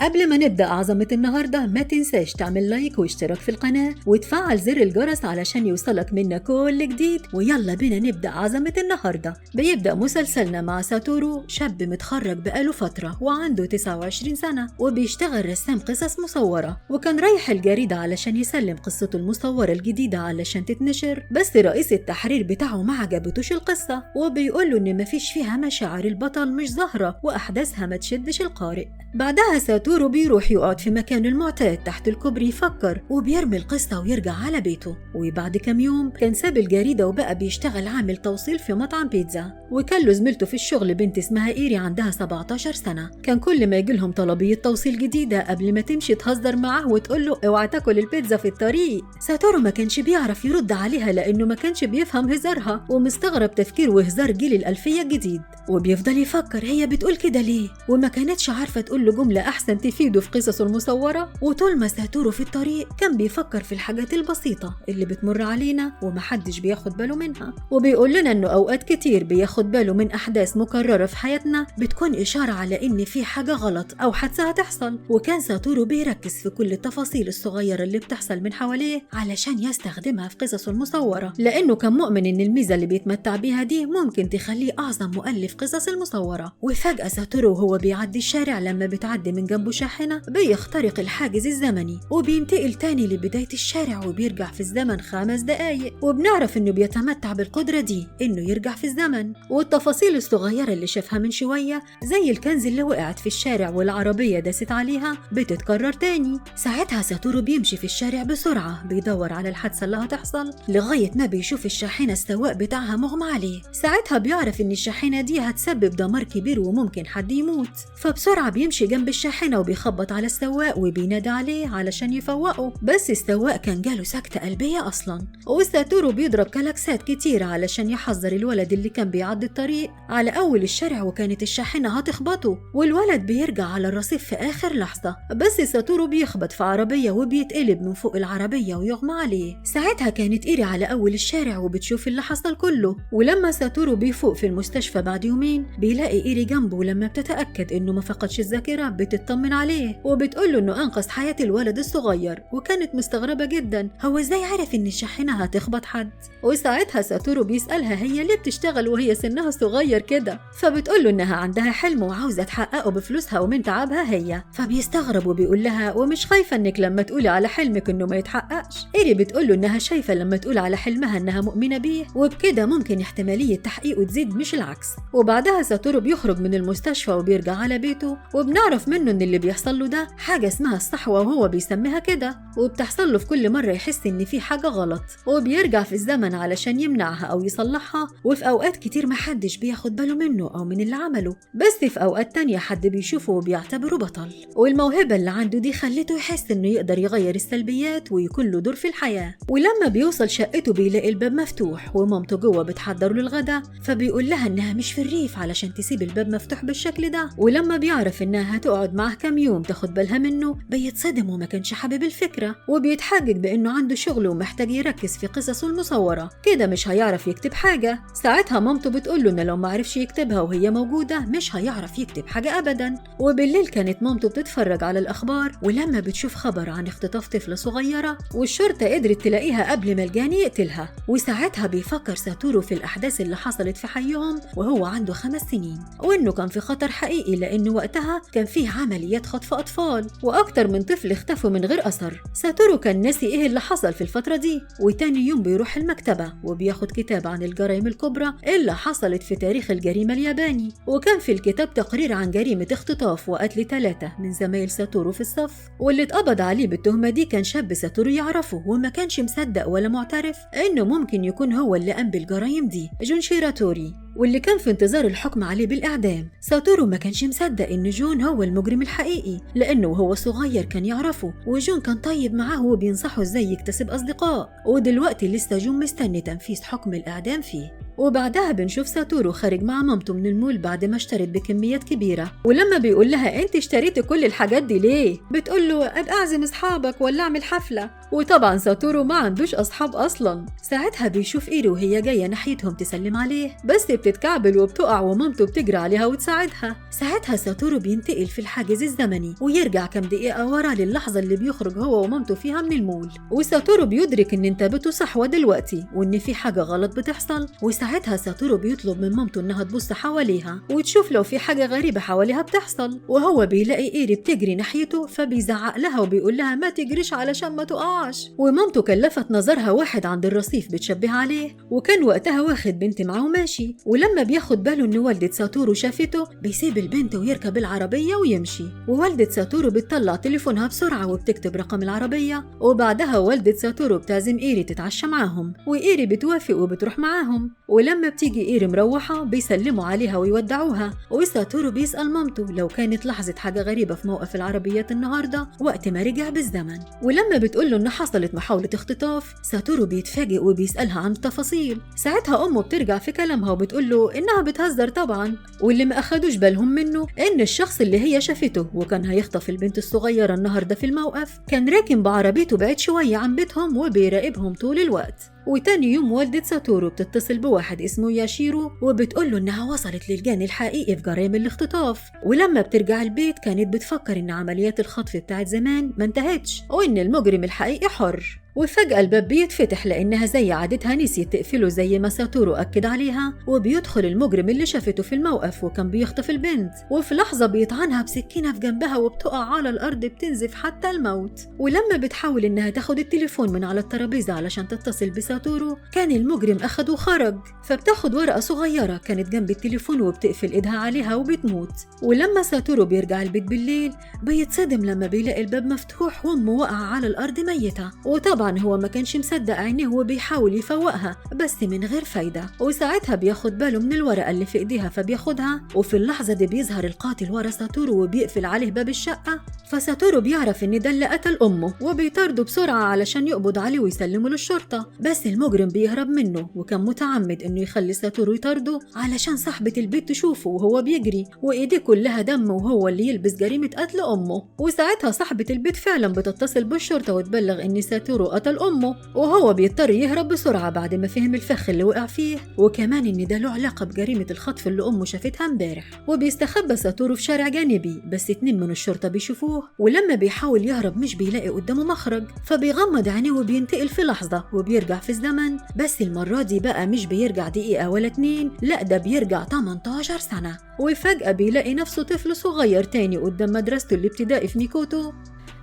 قبل ما نبدأ عظمة النهاردة ما تنساش تعمل لايك واشتراك في القناة وتفعل زر الجرس علشان يوصلك منا كل جديد. ويلا بينا نبدأ عظمة النهاردة. بيبدأ مسلسلنا مع ساتورو، شاب متخرج بقاله فترة وعنده 29 سنة وبيشتغل رسام قصص مصورة، وكان رايح الجريدة علشان يسلم قصته المصورة الجديدة علشان تتنشر، بس رئيس التحرير بتاعه ما عجبتوش القصة وبيقوله إن مفيش فيها مشاعر البطل مش ظاهرة وأحداثها ما تشدش القارئ. بعدها ساتورو بيروح يقعد في مكانه المعتاد تحت الكوبري يفكر وبيرمي القصة ويرجع على بيته. وبعد كام يوم كان ساب الجريدة وبقى بيشتغل عامل توصيل في مطعم بيتزا، وكان له زميلته في الشغل بنت اسمها إيري عندها 17 سنة. كان كل ما يجيلهم طلبية توصيل جديدة قبل ما تمشي تهزر معاه وتقول له اوعى تاكل البيتزا في الطريق. ساتورو ما كانش بيعرف يرد عليها لأنه ما كانش بيفهم هزارها ومستغرب تفكير وهزار جيل الألفية الجديد، وبيفضل يفكر هي بتقول كده ليه، وما كانتش عارفة تقول له جملة أحسن تفيده في قصصه المصورة. وطول ما ساتورو في الطريق كان بيفكر في الحاجات البسيطة اللي بتمر علينا ومحدش بياخد باله منها، وبيقول لنا إنه أوقات كتير بياخد باله من أحداث مكررة في حياتنا بتكون إشارة على إن في حاجة غلط أو حادثة هتحصل. وكان ساتورو بيركز في كل التفاصيل الصغيرة اللي بتحصل من حواليه علشان يستخدمها في قصصه المصورة، لأنه كان مؤمن إن الميزة اللي بيتمتع بيها دي ممكن تخليه أعظم مؤلف قصص المصورة. وفجأة ساتورو وهو بيعدي الشارع لما بتعدي من جنبه شاحنة بيخترق الحاجز الزمني وبينتقل تاني لبداية الشارع وبيرجع في الزمن 5 دقايق، وبنعرف إنه بيتمتع بالقدرة دي إنه يرجع في الزمن. والتفاصيل الصغيرة اللي شافها من شوية زي الكنز اللي وقعت في الشارع والعربية داست عليها بتتكرر تاني. ساعتها ساتورو بيمشي في الشارع بسرعة بيدور على الحادثة اللي هتحصل لغاية ما بيشوف الشاحنة السواق بتاعها مغمى عليه. ساعتها بيعرف إن الشاحنة دي هتسبب دمار كبير وممكن حد يموت، فبسرعة بيمشي جنب الشاحنة وبيخبط على السواق وبينادى عليه علشان يفوقه، بس السواق كان جاله سكتة قلبية أصلا. وساتورو بيضرب كلاكسات كتير علشان يحذر الولد اللي كان بيعدي الطريق على أول الشارع، وكانت الشاحنة هتخبطه والولد بيرجع على الرصيف في آخر لحظة، بس ساتورو بيخبط في عربية وبيتقلب من فوق العربية ويغمى عليه. ساعتها كانت إيري على أول الشارع وبتشوف اللي حصل كله، ولما ساتورو بيفوق في المستشفى بعد يومين بيلاقي إيري جنبه، ولما بتتأكد إنه ما فقدش الذاكرة بتطمن عليه وبتقوله إنه أنقذ حياة الولد الصغير، وكانت مستغربة جدا هو إزاي عارف إن الشاحنة هتخبط حد. وساعتها ساتورو بيسألها هي ليه بتشتغل وهي سنها صغير كده، فبتقوله إنها عندها حلم وعاوزة تحققه بفلوسها ومن تعبها هي، فبيستغرب وبيقول لها ومش خايفة إنك لما تقولي على حلمك إنه ما يتحققش. إيري بتقوله إنها شايفة لما تقول على حلمها إنها مؤمنة بيه وبكده ممكن احتمالية تحقيقه تزيد مش العكس. وبعدها ساتورو بيخرج من المستشفى وبيرجع على بيته، وبنعرف منه إن اللي بيحصل له ده حاجة اسمها الصحوة وهو بيسميها كده، وبتحصل له في كل مرة يحس إن في حاجة غلط وبيرجع في الزمن علشان يمنعها أو يصلحها. وفي أوقات كتير محدش بياخد باله منه أو من اللي عمله، بس في أوقات تانية حد بيشوفه وبيعتبره بطل، والموهبة اللي عنده دي خلته يحس إنه يقدر يغير السلبيات ويكون له دور في الحياة. ولما بيوصل شقته بيلاقي الباب مفتوح ومامته جوه بتحضر له الغدا، فبيقول لها إنها مش في الريف علشان تسيب الباب مفتوح بالشكل ده. ولما بيعرف إنها هتقعد معاه كام يوم تاخد بالها منه بيتصدم وما كانش حابب الفكرة، وبيتحجج بإنه عنده شغل ومحتاج يركز في قصصه المصورة كده مش هيعرف يكتب حاجة. ساعتها مامته بتقوله إنه لو معرفش يكتبها وهي موجودة مش هيعرف يكتب حاجة أبدا. وبالليل كانت مامته بتتفرج على الأخبار، ولما بتشوف خبر عن اختطاف طفلة صغيرة والشرطة قدرت تلاقيها قبل ما الجاني يقتلها، وساعتها بيفكر ساتورو في الأحداث اللي حصلت في حيهم وهو عنده 5 سنين، وإنه كان في خطر حقيقي لأنه وقتها كان فيه عمليات خطف أطفال وأكتر من طفل اختفوا من غير أثر. ساتورو كان ناسي إيه اللي حصل في الفترة دي، وتاني يوم بيروح المكتبة وبياخد كتاب عن الجرائم الكبرى اللي حصلت في تاريخ الجريمة الياباني، وكان في الكتاب تقرير عن جريمة اختطاف وقتل 3 من زمايل ساتورو في الصف، واللي اتقبض عليه بالتهمة دي كان شاب ساتورو يعرفه وما كانش مصدق ولا معترف إنه ممكن يكون هو اللي قام بالجرائم دي، جونشيرا توري، واللي كان في انتظار الحكم عليه بالإعدام. ساتورو ما كانش مصدق إن جون هو المجرم الحقيقي لأنه وهو صغير كان يعرفه، وجون كان طيب معاه وبينصحه إزاي يكتسب أصدقاء، ودلوقتي لسه جون مستني تنفيذ حكم الإعدام فيه. وبعدها بنشوف ساتورو خارج مع مامته من المول بعد ما اشترت بكميات كبيرة، ولما بيقول لها انت اشتريتي كل الحاجات دي ليه؟ بتقول له ابقى اعزم اصحابك ولا اعمل حفلة. وطبعا ساتورو ما عندوش أصحاب أصلا. ساعتها بيشوف إيري وهي جاية ناحيتهم تسلم عليه، بس بتتكعبل وبتقع ومامته بتجري عليها وتساعدها. ساعتها ساتورو بينتقل في الحاجز الزمني ويرجع كام دقيقة ورا للحظة اللي بيخرج هو ومامته فيها من المول، وساتورو بيدرك إن انتبهته صحوة دلوقتي وإن في حاجة غلط بتحصل. وساعتها ساتورو بيطلب من مامته إنها تبص حواليها وتشوف لو في حاجة غريبة حواليها بتحصل، وهو بيلاقي إيري بتجري ناحيته فبيزعق لها وبيقول لها ما تجريش علشان ما تقعش. ومامته كان لفت نظرها واحد عند الرصيف بتشبه عليه، وكان وقتها واخد بنت معاه وماشي. ولما بياخد باله إن والدة ساتورو شافته بيسيب البنت ويركب العربية ويمشي. ووالدة ساتورو بتطلع تليفونها بسرعة وبتكتب رقم العربية، وبعدها والدة ساتورو بتعزم إيري تتعشى معاهم، وإيري بتوافق وبتروح معاهم. ولما بتيجي إيري مروحة بيسلموا عليها ويودعوها، وساتورو بيسأل مامته لو كانت لاحظت حاجة غريبة في موقف العربيات النهاردة وقت ما رجع بالزمن. ولما بتقوله إن حصلت محاولة اختطاف ساتورو بيتفاجئ وبيسألها عن التفاصيل. ساعتها أمه بترجع في كلامها وبتقوله إنها بتهزر طبعا، واللي ما أخدوش بالهم منه إن الشخص اللي هي شافته وكان هيخطف البنت الصغيرة النهاردة في الموقف كان راكن بعربيته بعيد شوية عن بيتهم وبيراقبهم طول الوقت. وتاني يوم والدة ساتورو بتتصل بواحد اسمه ياشيرو وبتقوله إنها وصلت للجاني الحقيقي في جرائم الاختطاف. ولما بترجع البيت كانت بتفكر إن عمليات الخطف بتاعت زمان ما انتهتش وإن المجرم الحقيقي حر. وفجأة الباب بيتفتح لأنها زي عادتها نسيت تقفله زي ما ساتورو أكد عليها، وبيدخل المجرم اللي شافته في الموقف وكان بيخطف البنت، وفي لحظة بيطعنها بسكينة في جنبها وبتقع على الأرض بتنزف حتى الموت. ولما بتحاول إنها تاخد التليفون من على الترابيزة علشان تتصل بساتورو كان المجرم أخده وخرج، فبتاخد ورقة صغيرة كانت جنب التليفون وبتقفل إيدها عليها وبتموت. ولما ساتورو بيرجع البيت بالليل بيتصدم لما بيلاقي الباب مفتوح وأمه واقعة على الأرض ميتة. وطبعا هو ما كانش مصدق عينيه وبيحاول يفوقها بس من غير فايدة. وساعتها بياخد باله من الورقة اللي في ايديها فبياخدها، وفي اللحظة دي بيظهر القاتل ورا ساتورو وبيقفل عليه باب الشقة. فساتورو بيعرف ان ده اللي قتل امه وبيطارده بسرعة علشان يقبض عليه ويسلمه للشرطة، بس المجرم بيهرب منه وكان متعمد انه يخلي ساتورو يطارده علشان صاحبة البيت تشوفه وهو بيجري وايديه كلها دم وهو اللي يلبس جريمة قتل امه. وساعتها صاحبة البيت فعلا بتتصل بالشرطة وتبلغ ان ساتورو قتل امه، وهو بيضطر يهرب بسرعة بعد ما فهم الفخ اللي وقع فيه وكمان ان ده له علاقة بجريمة الخطف اللي امه شافتها امبارح. وبيستخبى ساتورو في شارع جانبي بس 2 من الشرطة بيشوفوه، ولما بيحاول يهرب مش بيلاقي قدامه مخرج فبيغمض عينيه وبينتقل في لحظة وبيرجع في الزمن، بس المرة دي بقى مش بيرجع دقيقة ولا 2، لا ده بيرجع 18 سنة. وفجأة بيلاقي نفسه طفل صغير تاني قدام مدرسته الابتدائي في ميكوتو.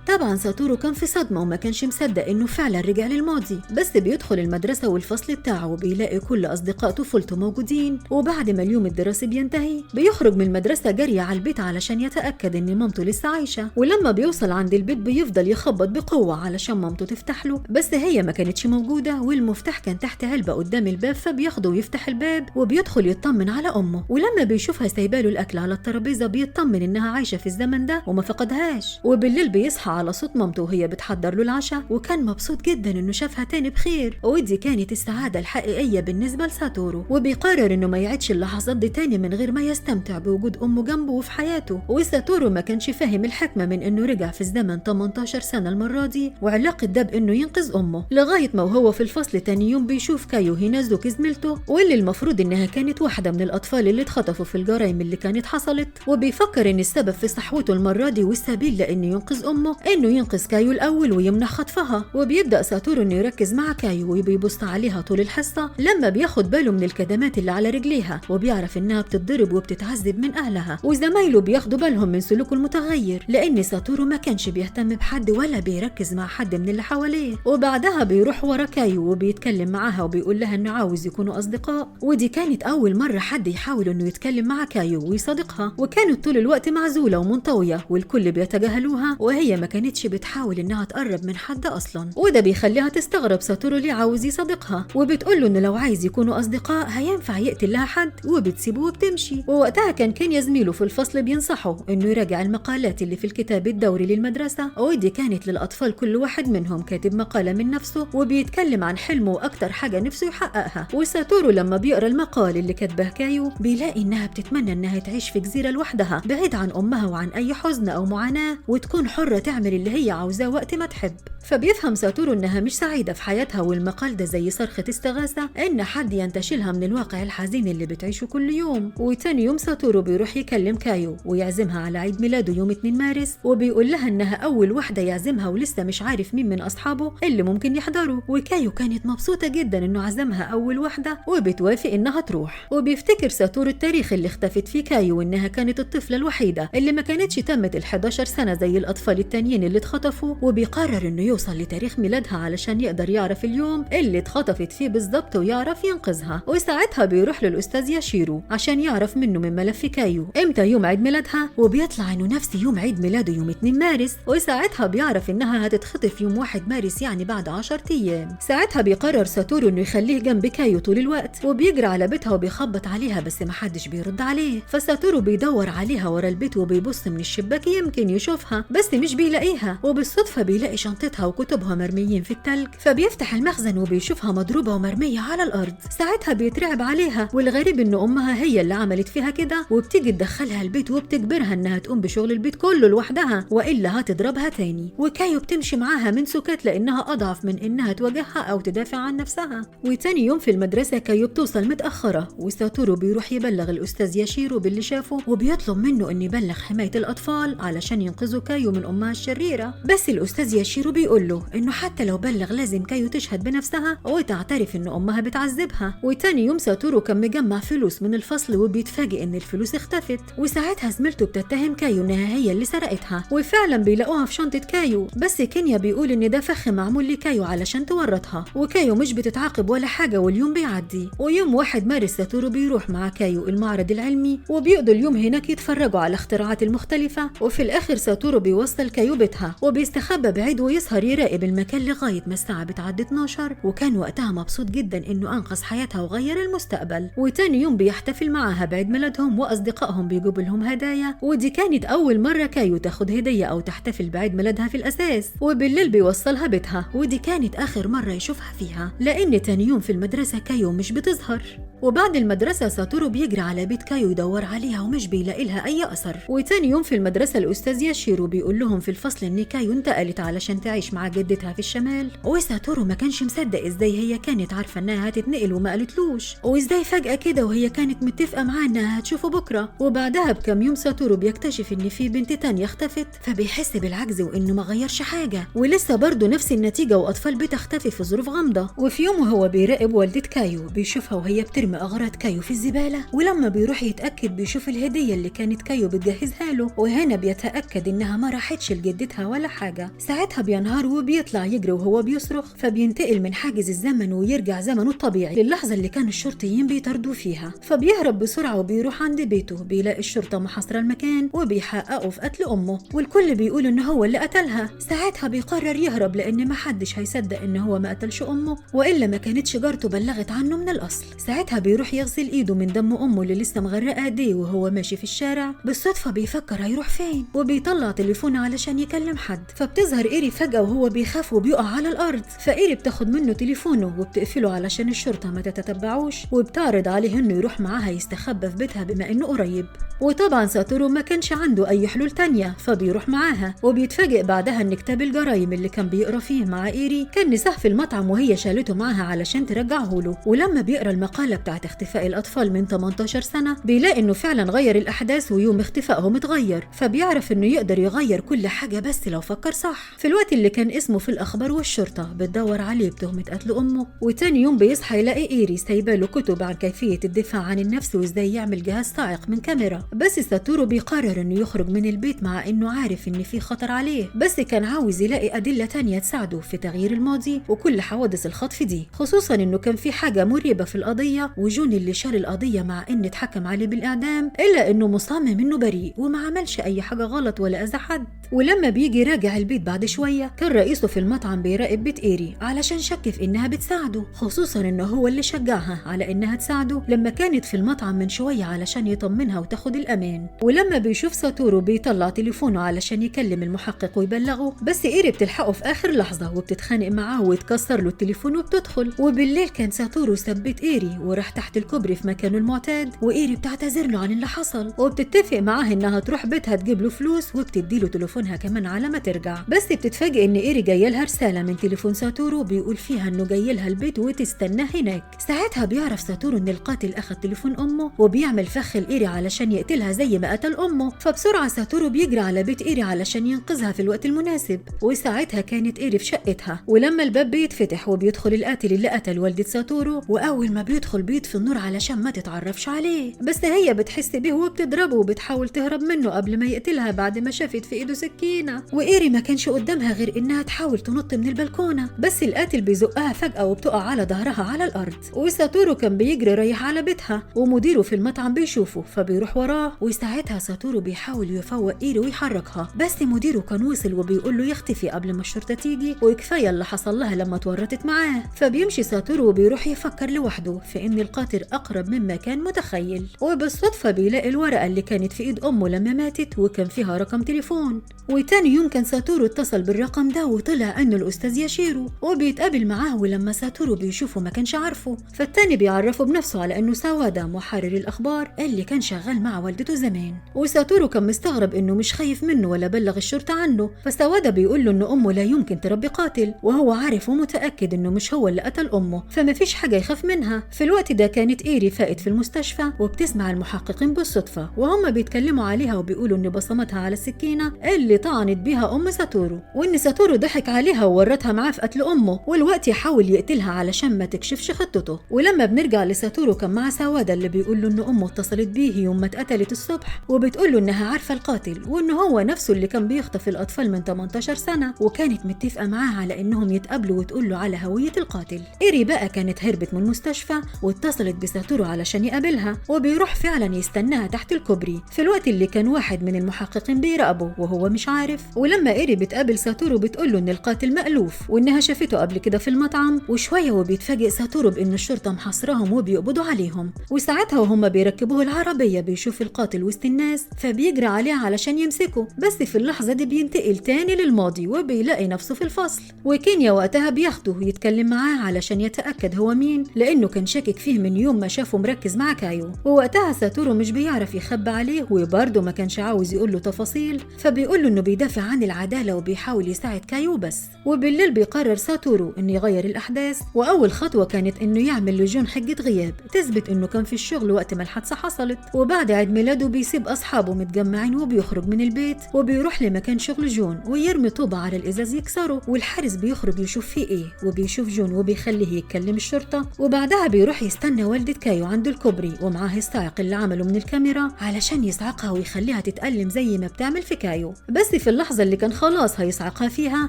طبعا ساتورو كان في صدمة وما كانش مصدق انه فعلا رجع للماضي، بس بيدخل المدرسة والفصل بتاعه وبيلاقي كل اصدقاء طفولته موجودين. وبعد ما اليوم الدراسي بينتهي بيخرج من المدرسة جري على البيت علشان يتأكد ان مامته لسه عايشة. ولما بيوصل عند البيت بيفضل يخبط بقوة علشان مامته تفتح له، بس هي ما كانتش موجودة والمفتاح كان تحت علبة قدام الباب، فبياخده ويفتح الباب وبيدخل يطمن على امه. ولما بيشوفها سايباله الاكل على الترابيزة بيطمن انها عايشة في الزمن ده وما فقدهاش. وبالليل بيصحى على صوت مامته وهي بتحضر له العشاء وكان مبسوط جدا انه شافها تاني بخير، ودي كانت السعادة الحقيقية بالنسبة لساتورو. وبيقرر انه ما يعيدش اللحظات دي تاني من غير ما يستمتع بوجود امه جنبه وفي حياته. وساتورو ما كانش فاهم الحكمة من انه رجع في الزمن 18 سنة المرة دي وعلاقة ده بانه ينقذ امه، لغاية ما وهو في الفصل تاني يوم بيشوف كايو هينازوكي زميلته واللي المفروض انها كانت واحدة من الاطفال اللي اتخطفوا في الجرائم اللي كانت حصلت. وبيفكر ان السبب في صحوته المرة دي والسبيل لانه ينقذ امه انه ينقذ كايو الأول ويمنع خطفها. وبيبدأ ساتورو إنه يركز مع كايو وبيبص عليها طول الحصة لما بياخد باله من الكدمات اللي على رجليها وبيعرف إنها بتتضرب وبتتعذب من أهلها. وزمايله بياخدوا بالهم من سلوكه المتغير لأن ساتورو ما كانش بيهتم بحد ولا بيركز مع حد من اللي حواليه. وبعدها بيروح ورا كايو وبيتكلم معاها وبيقول لها إنه عاوز يكونوا أصدقاء، ودي كانت أول مرة حد يحاول إنه يتكلم مع كايو ويصادقها، وكانت طول الوقت معزولة ومنطوية والكل بيتجاهلوها وهي ما كانتش بتحاول انها تقرب من حد اصلا. وده بيخليها تستغرب ساتورو ليه عاوز يصادقها، وبتقوله انه لو عايز يكونوا اصدقاء هينفع يقتل لها حد، وبتسيبه وبتمشي. ووقتها كان يزميله في الفصل بينصحه انه يراجع المقالات اللي في الكتاب الدوري للمدرسة، ودي كانت للاطفال كل واحد منهم كاتب مقالة من نفسه وبيتكلم عن حلمه واكتر حاجة نفسه يحققها. وساتورو لما بيقرا المقال اللي كاتبه كايو بيلاقي انها بتتمنى انها تعيش في جزيرة لوحدها بعيد عن امها وعن اي حزن او معاناة وتكون حرة تعمل اللي هي عاوزاه وقت ما تحب. فبيفهم ساتورو إنها مش سعيدة في حياتها، والمقال ده زي صرخة استغاثة إن حد ينتشلها من الواقع الحزين اللي بتعيشه كل يوم. وتاني يوم ساتورو بيروح يكلم كايو ويعزمها على عيد ميلاده يوم 2 مارس، وبيقول لها إنها أول واحدة يعزمها ولسه مش عارف مين من أصحابه اللي ممكن يحضروا. وكايو كانت مبسوطة جدا إنه عزمها أول واحدة وبتوافق إنها تروح. وبيفتكر ساتورو التاريخ اللي اختفت فيه كايو، وإنها كانت الطفلة الوحيدة اللي ما كانتش تمت ال11 سنة زي الأطفال التانيين اللي اتخطفوا. وبيقرر إنه يوصل لتاريخ ميلادها علشان يقدر يعرف اليوم اللي اتخطفت فيه بالظبط ويعرف ينقذها. وساعتها بيروح للأستاذ ياشيرو عشان يعرف منه من ملف كايو امتى يوم عيد ميلادها، وبيطلع إنه نفس يوم عيد ميلاده يوم 2 مارس. وساعتها بيعرف إنها هتتخطف يوم 1 مارس، يعني بعد 10 أيام. ساعتها بيقرر ساتورو إنه يخليه جنب كايو طول الوقت، وبيجري على بيتها وبيخبط عليها بس محدش بيرد عليه. فساتورو بيدور عليها ورا البيت وبيبص من الشباك يمكن يشوفها بس مش بيلاقيها، وبالصدفة بيلاقي شنطتها وكتبها مرميين في التلج. فبيفتح المخزن وبيشوفها مضروبة ومرمية على الأرض. ساعتها بيترعب عليها، والغريب إن أمها هي اللي عملت فيها كده، وبتيجي تدخلها البيت وبتجبرها إنها تقوم بشغل البيت كله لوحدها وإلا هتضربها تاني. وكايو بتمشي معاها من سكات لأنها أضعف من إنها تواجهها أو تدافع عن نفسها. وتاني يوم في المدرسة كايو بتوصل متأخرة، وساتورو بيروح يبلغ الأستاذ ياشيرو باللي شافه، وبيطلب منه إن يبلغ حماية الأطفال علشان ينقذوا كايو من أمها الشريرة. بس الأستاذ ياشيرو بيقول له إنه حتى لو بلغ لازم كايو تشهد بنفسها وتعترف إن أمها بتعذبها. وتاني يوم ساتورو كان مجمع فلوس من الفصل، وبيتفاجئ إن الفلوس اختفت. وساعتها زميلته بتتهم كايو إنها هي اللي سرقتها، وفعلا بيلاقوها في شنطة كايو. بس كينيا بيقول إن ده فخ معمول لكايو علشان تورطها، وكايو مش بتتعاقب ولا حاجة واليوم بيعدي. ويوم 1 مارس ساتورو بيروح مع كايو المعرض العلمي، وبيقضوا اليوم هناك يتفرجوا على الاختراعات المختلفة. وفي الآخر ساتورو بيوصل كايو بيتها وبيستخبى بعيد ويسهر يراقب المكان لغاية ما الساعة بتعدي 12، وكان وقتها مبسوط جدا إنه أنقذ حياتها وغير المستقبل. وتاني يوم بيحتفل معاها بعيد ميلادهم، وأصدقائهم بيجيبوا لهم هدايا، ودي كانت أول مرة كايو تاخد هدية أو تحتفل بعيد ميلادها في الأساس. وبالليل بيوصلها بيتها، ودي كانت آخر مرة يشوفها فيها لأن تاني يوم في المدرسة كايو مش بتظهر. وبعد المدرسة ساتورو بيجري على بيت كايو يدور عليها ومش بيلاقي لها أي أثر. وتاني يوم في المدرسة الأستاذ ياشيرو بيقول لهم في الفصل إن كايو انتقلت علشان تعيش مع جدتها في الشمال. وساتورو ما كانش مصدق إزاي هي كانت عارفة إنها هتتنقل وما قالتلوش، وإزاي فجأة كده وهي كانت متفقة معاه إنها هتشوفه بكرة. وبعدها بكم يوم ساتورو بيكتشف إن في بنت تانية اختفت، فبيحس بالعجز وإنه ما غيرش حاجة ولسه برضه نفس النتيجة، وأطفال بتختفي في ظروف غامضة. وفي يوم وهو بيراقب والدة كايو بيشوفها وهي بترمي أغراض كايو في الزبالة، ولما بيروح يتأكد بيشوف الهدية اللي كانت كايو بتجهزها له، وهنا بيتأكد إنها ما راحتش لجدتها ولا حاجة. ساعتها بينهار وبيطلع يجري وهو بيصرخ، فبينتقل من حاجز الزمن ويرجع زمنه الطبيعي للحظة اللي كان الشرطيين بيطاردوا فيها. فبيهرب بسرعة وبيروح عند بيته، بيلاقي الشرطة محاصرة المكان وبيحققوا في قتل أمه، والكل بيقول إن هو اللي قتلها. ساعتها بيقرر يهرب لأن ما حدش هيصدق إن هو ما قتلش أمه، وإلا ما كانتش جارته بلغت عنه من الأصل. ساعتها بيروح يغسل إيده من دم أمه اللي لسه مغرقة إيديه، وهو ماشي في الشارع بالصدفة بيفكر هيروح فين، وبيطلع تليفونه علشان يكلم حد. فبتظهر إيري فجأة وهو بيخاف وبيقع على الأرض، فإيري بتاخد منه تليفونه وبتقفله علشان الشرطة ما تتتبعوش، وبتعرض عليه إنه يروح معاها يستخبى في بيتها بما إنه قريب. وطبعا ساتورو ما كانش عنده أي حلول تانية، فبيروح معاها. وبيتفاجئ بعدها إن كتاب الجرايم اللي كان بيقرا فيه مع إيري كان نساه في المطعم، وهي شالته معاها علشان ترجعه له. ولما بيقرا المقالة بتاعت اختفاء الأطفال من 18 سنة بيلاقي إنه فعلا غير الأحداث ويوم اختفائهم اتغير، فبيعرف إنه يقدر يغير كل حاجة بس لو فكر صح. في الوقت اللي كان اسمه في الأخبار والشرطة بتدور عليه بتهمة قتل أمه. وتاني يوم بيصحى يلاقي إيري سايباله كتب عن كيفية الدفاع عن النفس وإزاي يعمل جهاز صاعق من كاميرا. بس ساتورو بيقرر إنه يخرج من البيت مع إنه عارف إن في خطر عليه، بس كان عاوز يلاقي أدلة تانية تساعده في تغيير الماضي وكل حوادث الخطف دي، خصوصا إنه كان في حاجة مريبة في القضية، وجون اللي شال القضية مع إن اتحكم عليه بالإعدام إلا إنه مصمم إنه بريء وما عملش أي حاجة غلط ولا أذى حد. ولما بيجي راجع البيت بعد شوية كان رئيسه في المطعم بيراقب بيت إيري علشان شك في إنها بتساعده، خصوصا إنه هو اللي شجعها على إنها تساعده لما كانت في المطعم من شوية علشان يطمنها وتاخد الأمان. ولما بيشوف ساتورو بيطلع تليفونه علشان يكلم المحقق ويبلغه، بس إيري بتلحقه في آخر لحظة وبتتخانق معاه وتكسر له التليفون وبتدخل. وبالليل كان ساتورو ثبت إيري وراح تحت الكوبري في مكانه المعتاد، وإيري بتعتذر له عن اللي حصل وبتتفق معاه إنها تروح بيتها تجيب له فلوس وبتدي له تليفونها كمان على ما ترجع. بس بتتفاجئ ان ايري جايه لها رساله من تليفون ساتورو بيقول فيها انه جاي لها البيت وتستناه هناك. ساعتها بيعرف ساتورو ان القاتل اخذ تليفون امه وبيعمل فخ لايري علشان يقتلها زي ما قتل امه. فبسرعه ساتورو بيجري على بيت ايري علشان ينقذها في الوقت المناسب. وساعتها كانت ايري في شقتها، ولما الباب بيتفتح وبيدخل القاتل اللي قتل والدة ساتورو، واول ما بيدخل بيطفي النور علشان ما تتعرفش عليه. بس هي بتحس بيه وبتضربه وبتحاول تهرب منه قبل ما يقتلها بعد ما شافت في ايده سكينه. وايري ما كانش قدامها غير انها تحاول تنط من البلكونه، بس القاتل بيزقها فجاه وبتقع على ظهرها على الارض. وساتورو كان بيجري رايح على بيتها، ومديره في المطعم بيشوفه فبيروح وراه. وساعتها ساتورو بيحاول يفوق ايري ويحركها، بس مديره كان وصل وبيقول له يختفي قبل ما الشرطه تيجي وكفايه اللي حصل لها لما اتورطت معاه. فبيمشي ساتورو وبيروح يفكر لوحده في ان القاتل اقرب مما كان متخيل. وبالصدفه بيلاقي الورقه اللي كانت في ايد امه لما ماتت وكان فيها رقم تليفون. وتاني يوم كان ساتورو اتصل بالرقم ده وطلع انه الاستاذ ياشيرو وبيتقابل معاه. ولما ساتورو بيشوفه ما كانش عارفه، فالتاني بيعرفه بنفسه على انه ساوادا محرر الاخبار اللي كان شغال مع والدته زمان. وساتورو كان مستغرب انه مش خايف منه ولا بلغ الشرطه عنه. فساوادا بيقول له ان امه لا يمكن تربي قاتل، وهو عارف ومتاكد انه مش هو اللي قتل امه، فما فيش حاجه يخاف منها. في الوقت ده كانت ايري فائت في المستشفى وبتسمع المحققين بالصدفه وهم بيتكلموا عليها وبيقولوا ان بصمتها على السكينه اللي طعنت بيها ام ساتورو، وان ساتورو ضحك عليها وورتها معاه في قتل امه، والوقت يحاول يقتلها علشان ما تكشفش خطته. ولما بنرجع لساتورو كان مع ساوادا اللي بيقول له ان امه اتصلت بيه يوم ما اتقتلت الصبح وبتقول له انها عارفه القاتل وان هو نفسه اللي كان بيخطف الاطفال من 18 سنه، وكانت متفقه معاه على انهم يتقابلوا وتقول له على هويه القاتل. ايري بقى كانت هربت من المستشفى واتصلت بساتورو علشان يقابلها، وبيروح فعلا يستناها تحت الكوبري في الوقت اللي كان واحد من المحققين بيراقبه وهو مش عارف. ولما ايري بتقابل ساتورو بتقول له ان القاتل مألوف وانها شافته قبل كده في المطعم. وشويه وبيتفاجئ ساتورو بان الشرطه محاصرهم وبيقبضوا عليهم. وساعتها وهم بيركبوه العربيه بيشوف القاتل وسط الناس فبيجري عليه علشان يمسكه. بس في اللحظه دي بينتقل تاني للماضي وبيلاقي نفسه في الفصل، وكينيا وقتها بياخده ويتكلم معاه علشان يتاكد هو مين، لانه كان شاكك فيه من يوم ما شافه مركز مع كايو. ووقتها ساتورو مش بيعرف يخبي عليه وبرضه ما كانش عاوز يقول له تفاصيل، فبيقول له انه بيدافع عن العداله وبيحاول يساعد كايو بس. وبالليل بيقرر ساتورو انه يغير الاحداث، واول خطوه كانت انه يعمل لجون حجه غياب تثبت انه كان في الشغل وقت ما الحادثه حصلت. وبعد عيد ميلاده بيسيب اصحابه متجمعين وبيخرج من البيت وبيروح لمكان شغل جون ويرمي طوبه على الازاز يكسره، والحارس بيخرج يشوف فيه ايه وبيشوف جون وبيخليه يتكلم الشرطه. وبعدها بيروح يستنى والدة كايو عند الكوبري ومعاه الصاعق اللي عمله من الكاميرا علشان يصعقها ويخليها تتألم زي ما بتعمل في كايو. بس في اللحظه اللي كان خلاص هيصعقها فيها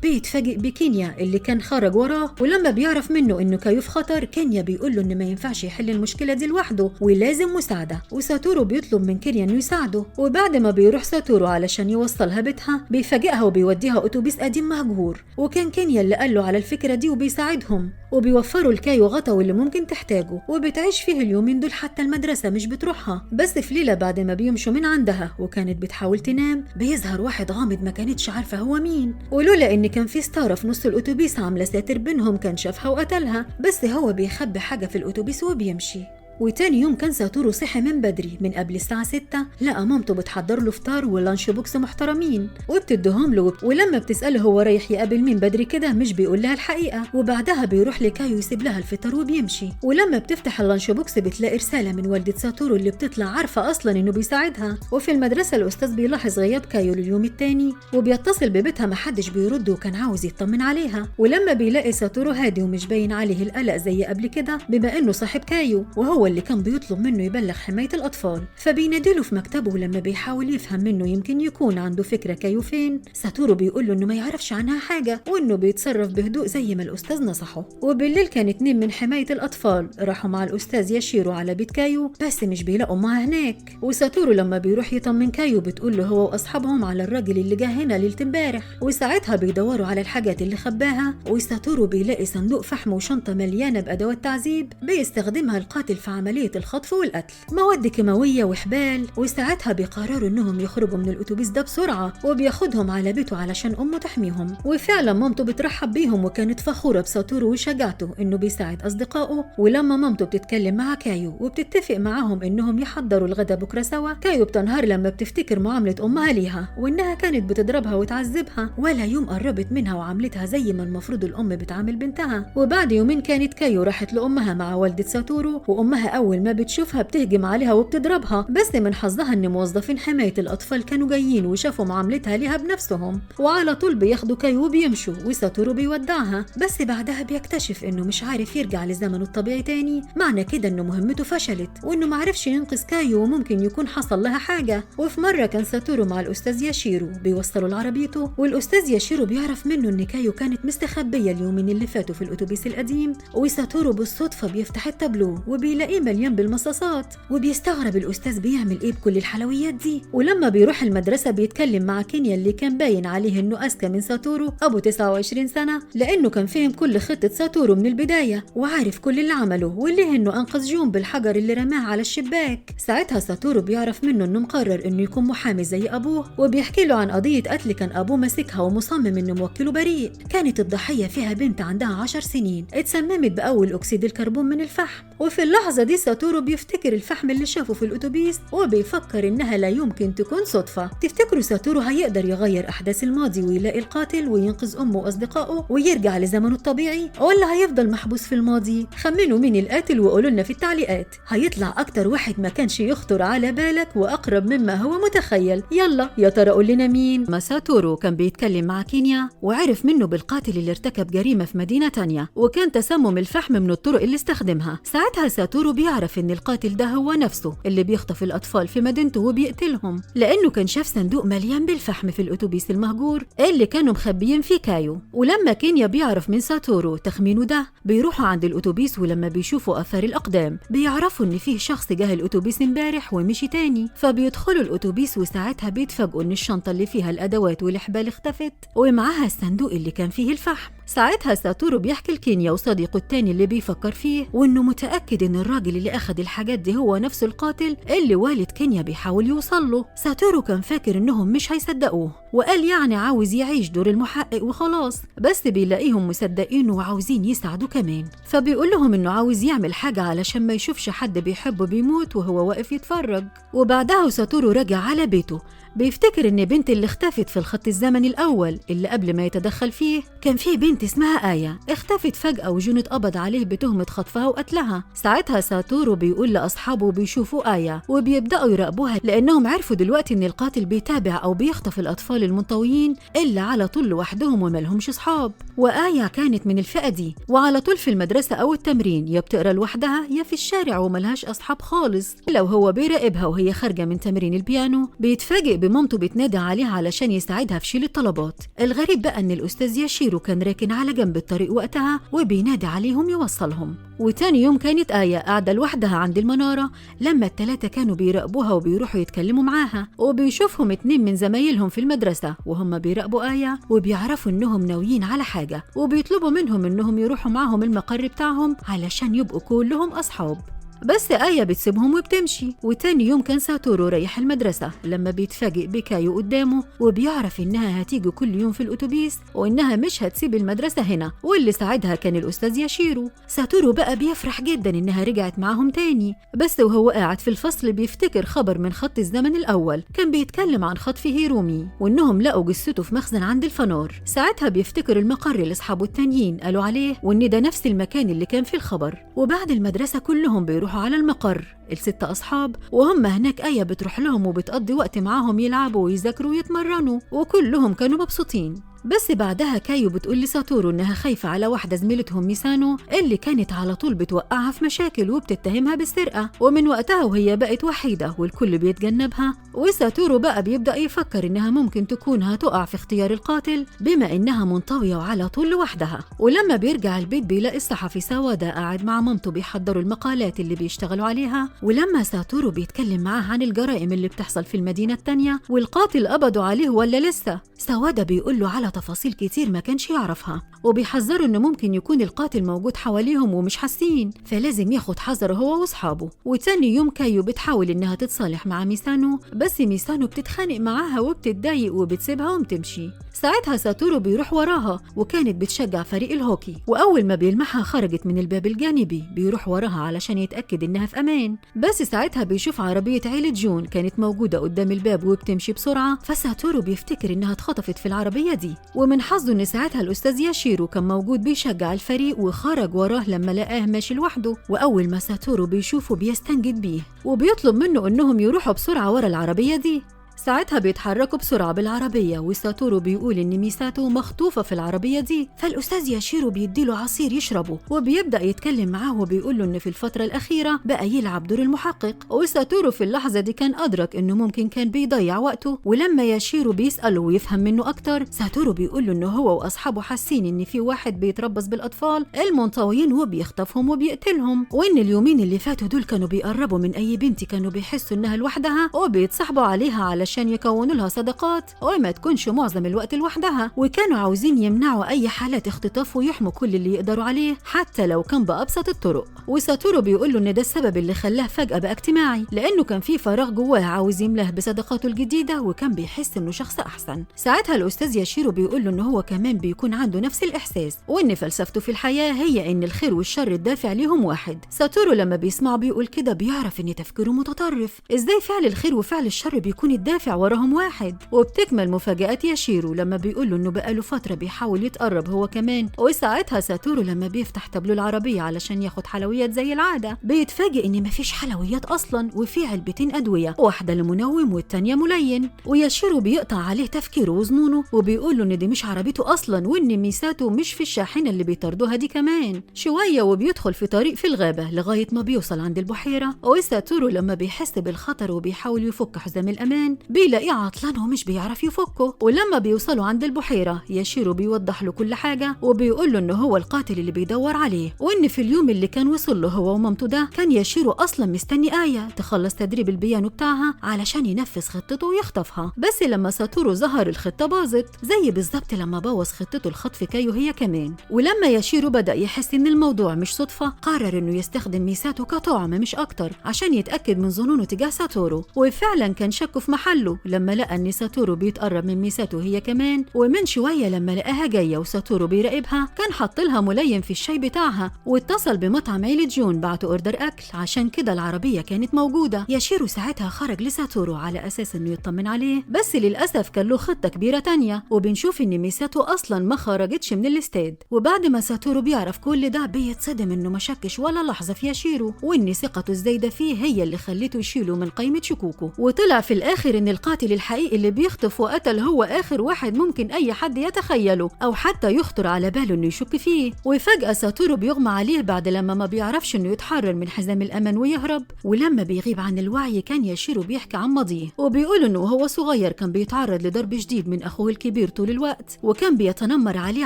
بيتفاجئ بكينيا اللي كان خرج وراه، ولما بيعرف منه انه كايو في خطر كينيا بيقول له انه ما ينفعش يحل المشكله دي لوحده ولازم مساعده. وساتورو بيطلب من كينيا انه يساعده. وبعد ما بيروح ساتورو علشان يوصلها بيتها بيفاجئها وبيوديها اتوبيس قديم مهجور، وكان كينيا اللي قال له على الفكره دي وبيساعدهم وبيوفروا الكايو غطا اللي ممكن تحتاجه، وبتعيش فيه اليومين دول حتى المدرسه مش بتروحها. بس في ليله بعد ما بيمشوا من عندها وكانت بتحاول تنام بيظهر واحد غامض ما كانتش عارفه هو مين، ولولا ان كان في ستاره في نص الاتوبيس عامله ساتر بينهم كان شافها وقتلها. بس هو بيخبي حاجه في الاتوبيس وبيمشي. وتاني يوم كان ساتورو صحي من بدري من قبل الساعة 6، لقى مامته بتحضر له فطار ولانش بوكس محترمين وبتدهم له. ولما بتسأله هو رايح يقابل مين بدري كده مش بيقول لها الحقيقة. وبعدها بيروح لكايو يسيب لها الفطار وبيمشي. ولما بتفتح اللانش بوكس بتلاقي رسالة من والدة ساتورو اللي بتطلع عارفة أصلا إنه بيساعدها. وفي المدرسة الأستاذ بيلاحظ غياب كايو لليوم التاني وبيتصل ببيتها محدش بيرد وكان عاوز يطمن عليها. ولما بيلاقي ساتورو هادي ومش باين عليه القلق زي قبل كده بما إنه صاحب كايو وهو اللي كان بيطلب منه يبلغ حماية الأطفال، فبيناديله في مكتبه. ولما بيحاول يفهم منه يمكن يكون عنده فكرة كايو فين، ساتورو بيقول له إنه ما يعرفش عنها حاجة وإنه بيتصرف بهدوء زي ما الأستاذ نصحه. وبالليل كان 2 من حماية الأطفال راحوا مع الأستاذ ياشيرو على بيت كايو بس مش بيلاقوا معاه هناك. وساتورو لما بيروح يطمن كايو بتقول له هو وأصحابهم على الراجل اللي جه هنا ليلة امبارح، وساعتها بيدوروا على الحاجات اللي خباها. وساتورو بيلاقي صندوق فحم وشنطة مليانة بأدوات تعذيب بيستخدمها القاتل في عملية الخطف والقتل، مواد كيماوية وحبال. وساعتها بيقرروا إنهم يخرجوا من الأتوبيس ده بسرعة، وبياخدهم على بيته علشان أمه تحميهم. وفعلا مامته بترحب بيهم وكانت فخورة بساتورو وشجاعته إنه بيساعد أصدقائه. ولما مامته بتتكلم مع كايو وبتتفق معاهم إنهم يحضروا الغدا بكرة سوا، كايو بتنهار لما بتفتكر معاملة أمها ليها، وإنها كانت بتضربها وتعذبها ولا يوم قربت منها وعاملتها زي ما المفروض الأم بتعامل بنتها. وبعد يومين كانت كايو راحت لأمها مع والدة ساتورو، وأمها أول ما بتشوفها بتهجم عليها وبتضربها، بس من حظها إن موظفين حماية الأطفال كانوا جايين وشافوا معاملتها ليها بنفسهم، وعلى طول بياخدوا كايو وبيمشوا، وساتورو بيودعها. بس بعدها بيكتشف إنه مش عارف يرجع لزمنه الطبيعي تاني، معنى كده إنه مهمته فشلت، وإنه معرفش ينقذ كايو وممكن يكون حصل لها حاجة. وفي مرة كان ساتورو مع الأستاذ ياشيرو بيوصلوا لعربيته، والأستاذ ياشيرو بيعرف منه إن كايو كانت مستخبية اليومين اللي فاتوا في الأتوبيس القديم. وساتورو بالصدفة بيفتح التابلو وبيلاقيه مليان بالمصاصات، وبيستغرب الأستاذ بيعمل إيه بكل الحلويات دي. ولما بيروح المدرسة بيتكلم مع كينيا اللي كان باين عليه إنه أذكى من ساتورو أبو 29 سنة، لأنه كان فهم كل خطة ساتورو من البداية وعارف كل اللي عمله، واللي إنه أنقذ جون بالحجر اللي رماه على الشباك. ساعتها ساتورو بيعرف منه إنه مقرر إنه يكون محامي زي أبوه، وبيحكي له عن قضية قتل كان أبوه ماسكها ومصمم إنه موكله بريء. كانت الضحية فيها بنت عندها 10 سنين اتسممت بأول أكسيد الكربون من الفحم. وفي اللحظة دي ساتورو بيفتكر الفحم اللي شافه في الأتوبيس، وبيفكر إنها لا يمكن تكون صدفة. تفتكروا ساتورو هيقدر يغير أحداث الماضي ويلاقي القاتل وينقذ أمه وأصدقائه ويرجع لزمنه الطبيعي، ولا هيفضل محبوس في الماضي؟ خمنوا مين القاتل وقولوا لنا في التعليقات. هيطلع أكتر واحد ما كانش يخطر على بالك وأقرب مما هو متخيل. يلا يا ترى قول لنا مين؟ ما ساتورو كان بيتكلم مع كينيا وعرف منه بالقاتل اللي ارتكب جريمة في مدينة تانية، وكان تسمم الفحم من الطرق اللي استخدمها. ساعتها ساتورو بيعرف ان القاتل ده هو نفسه اللي بيخطف الأطفال في مدينته وبيقتلهم، لأنه كان شاف صندوق مليان بالفحم في الأتوبيس المهجور اللي كانوا مخبيين فيه كايو. ولما كينيا بيعرف من ساتورو تخمينه ده، بيروحوا عند الأتوبيس، ولما بيشوفوا أثر الأقدام بيعرفوا ان فيه شخص جه الأتوبيس امبارح ومشي تاني. فبيدخلوا الأتوبيس وساعتها بيتفاجئوا ان الشنطة اللي فيها الأدوات والحبال اختفت ومعاها الصندوق اللي كان فيه الفحم. ساعتها ساتورو بيحكي لكينيا وصديقه التاني اللي بيفكر فيه، وانه متأكد ان الراجل اللي اخذ الحاجات دي هو نفس القاتل اللي والد كينيا بيحاول يوصل له. ساتورو كان فاكر انهم مش هيصدقوه، وقال يعني عاوز يعيش دور المحقق وخلاص، بس بيلاقيهم مصدقينه وعاوزين يساعدوا كمان. فبيقول لهم انه عاوز يعمل حاجة علشان ما يشوفش حد بيحبه بيموت وهو واقف يتفرج. وبعدها ساتورو رجع على بيته، بيفتكر ان بنت اللي اختفت في الخط الزمني الاول اللي قبل ما يتدخل فيه، كان في بنت اسمها آية اختفت فجأة وجون اتقبض عليه بتهمة خطفها وقتلها. ساعتها ساتورو بيقول لأصحابه بيشوفوا آية وبيبدأوا يراقبوها، لأنهم عرفوا دلوقتي ان القاتل بيتابع او بيخطف الأطفال المنطويين اللي على طول لوحدهم وملهمش صحاب. وآية كانت من الفئة دي، وعلى طول في المدرسة او التمرين يا بتقرا لوحدها يا في الشارع وملهاش أصحاب خالص. لو هو بيراقبها وهي خارجة من تمرين البيانو، بيتفاجئ بمامته بتنادي عليها علشان يساعدها في شيل الطلبات. الغريب بقى ان الأستاذ ياشيرو كان راكن على جنب الطريق وقتها وبينادي عليهم يوصلهم. وتاني يوم كانت آية قاعدة لوحدها عند المنارة لما التلاتة كانوا بيراقبوها وبيروحوا يتكلموا معاها، وبيشوفهم 2 من زمايلهم في المدرسة وهم بيراقبوا آية، وبيعرفوا انهم ناويين على حاجة، وبيطلبوا منهم انهم يروحوا معاهم المقر بتاعهم علشان يبقوا كلهم أصحاب. بس آية بتسيبهم وبتمشي. وتاني يوم كان ساتورو رايح المدرسة لما بيتفاجئ بكايو قدامه، وبيعرف إنها هتيجي كل يوم في الأتوبيس وإنها مش هتسيب المدرسة هنا، واللي ساعدها كان الأستاذ ياشيرو. ساتورو بقى بيفرح جدا إنها رجعت معهم تاني، بس وهو قاعد في الفصل بيفتكر خبر من خط الزمن الأول كان بيتكلم عن خطف هيرومي، وإنهم لقوا جثته في مخزن عند الفنار. ساعتها بيفتكر المقر اللي أصحابه التانيين قالوا عليه، وإن ده نفس المكان اللي كان فيه الخبر. وبعد المدرسة كلهم بيروحوا على المقر ال6 أصحاب، وهم هناك آية بتروح لهم وبتقضي وقت معاهم يلعبوا ويذاكروا ويتمرنوا، وكلهم كانوا مبسوطين. بس بعدها كايو بتقول لساتورو إنها خايفة على واحدة زميلتهم ميسانو اللي كانت على طول بتوقعها في مشاكل وبتتهمها بالسرقة، ومن وقتها وهي بقت وحيدة والكل بيتجنبها. وساتورو بقى بيبدأ يفكر إنها ممكن تكون هتقع في اختيار القاتل بما إنها منطوية وعلى طول لوحدها. ولما بيرجع البيت بيلاقي الصحفي ساوادا قاعد مع مامته بيحضروا المقالات اللي بيشتغلوا عليها. ولما ساتورو بيتكلم معاه عن الجرائم اللي بتحصل في المدينة التانية والقاتل قبضوا عليه ولا لسه، ساوادا بيقول له على تفاصيل كتير ما كانش يعرفها، وبيحذروا إنه ممكن يكون القاتل موجود حواليهم ومش حاسين، فلازم ياخد حذره هو وأصحابه. وتاني يوم كايو بتحاول إنها تتصالح مع ميسانو، بس ميسانو بتتخانق معاها وبتتضايق وبتسيبها وبتمشي. ساعتها ساتورو بيروح وراها، وكانت بتشجع فريق الهوكي، وأول ما بيلمحها خرجت من الباب الجانبي بيروح وراها علشان يتأكد إنها في أمان. بس ساعتها بيشوف عربية عيلة جون كانت موجودة قدام الباب وبتمشي بسرعة، فساتورو بيفتكر إنها اتخطفت في العربية دي. ومن حظه إن ساعتها الأستاذ ياشيرو كان موجود بيشجع الفريق وخرج وراه لما لقاه ماشي لوحده، وأول ما ساتورو بيشوفه بيستنجد بيه وبيطلب منه إنهم يروحوا بسرعة ورا العربية دي. ساعتها بيتحركوا بسرعة بالعربية، وساتورو بيقول إن ميساتو مخطوفة في العربية دي، فالأستاذ ياشيرو بيديله عصير يشربه وبيبدأ يتكلم معاه وبيقول له إن في الفترة الأخيرة بقى يلعب دور المحقق. وساتورو في اللحظة دي كان أدرك إنه ممكن كان بيضيع وقته، ولما ياشيرو بيسأله ويفهم منه أكتر، ساتورو بيقول له إنه هو وأصحابه حاسين إن في واحد بيتربص بالأطفال المنطويين وبيخطفهم وبيقتلهم، وإن اليومين اللي فاتوا دول كانوا بيقربوا من أي بنت كانوا بيحسوا إنها لوحدها وبيتصاحبوا عليها علشان يكونوا لها صداقات وما تكونش معظم الوقت لوحدها، وكانوا عاوزين يمنعوا أي حالات اختطاف ويحموا كل اللي يقدروا عليه حتى لو كان بأبسط الطرق. وساتورو بيقول له إن ده السبب اللي خلاه فجأة بقى اجتماعي، لأنه كان في فراغ جواه عاوز يملاه بصداقاته الجديدة وكان بيحس إنه شخص أحسن. ساعتها الأستاذ ياشيرو بيقول له إن هو كمان بيكون عنده نفس الإحساس، وإن فلسفته في الحياة هي إن الخير والشر الدافع ليهم واحد. ساتورو لما بيسمعه بيقول كده بيعرف إن تفكيره متطرف، إزاي فعل الخير وفعل الشر بيكون الدافع وراهم واحد. وبتكمل مفاجآت ياشيرو لما بيقول له إنه بقاله فترة بيحاول يتقرب هو كمان. وساعتها ساتورو لما بيفتح تابلو العربية علشان ياخد حلويات زي العادة بيتفاجئ إن مفيش حلويات أصلا، وفي علبتين أدوية، واحدة لمنوم والتانية ملين. وياشيرو بيقطع عليه تفكيره وظنونه وبيقول له إن دي مش عربيته أصلا، وإن ميساتو مش في الشاحنة اللي بيطاردوها دي كمان. شوية وبيدخل في طريق في الغابة لغاية ما بيوصل عند البحيرة. وساتورو لما بيحس بالخطر وبيحاول يفك حزام الأمان بيلاقيه عطلان ومش بيعرف يفكه. ولما بيوصلوا عند البحيرة ياشيرو بيوضح له كل حاجة وبيقول له إنه هو القاتل اللي بيدور عليه، وإن في اليوم اللي كان وصل له هو ومامته ده كان ياشيرو أصلا مستني آية تخلص تدريب البيانو بتاعها علشان ينفذ خطته ويخطفها. بس لما ساتورو ظهر الخطة باظت، زي بالظبط لما بوظ خطته الخطف كايو هي كمان. ولما ياشيرو بدأ يحس إن الموضوع مش صدفة، قرر إنه يستخدم ميساتو كطعم مش أكتر عشان يتأكد من ظنونه تجاه ساتورو. وفعلا كان شكه في محله لما لقى إن ساتورو بيتقرب من ميساتو هي كمان. ومن شوية لما لقاها جاية وساتورو بيراقبها كان حط لها ملين في الشاي بتاعها، واتصل بمطعم عيلة جون بعتوا اوردر أكل، عشان كده العربية كانت موجودة. ياشيرو ساعتها خرج لساتورو على أساس إنه يطمن عليه، بس للأسف كان له خطة كبيرة تانية، وبنشوف إن ميساتو أصلا ما خرجتش من الاستاد. وبعد ما ساتورو بيعرف كل ده بيتصدم إنه ما شكش ولا لحظة في ياشيرو، وإن ثقته الزايدة فيه هي اللي خلته يشيله من قائمة شكوكه. وطلع في الآخر إن القاتل الحقيقي اللي بيخطف وقتل هو آخر واحد ممكن أي حد يتخيله أو حتى يخطر على باله إنه يشك فيه. وفجأة ساتورو بيغمى عليه بعد لما ما بيعرفش إنه يتحرر من حزام الأمان ويهرب. ولما بيغيب عن الوعي كان ياشيرو بيحكي عن ماضيه، وبيقول إنه وهو صغير كان بيتعرض لضرب شديد من أخوه الكبير طول الوقت، وكان بيتنمر عليه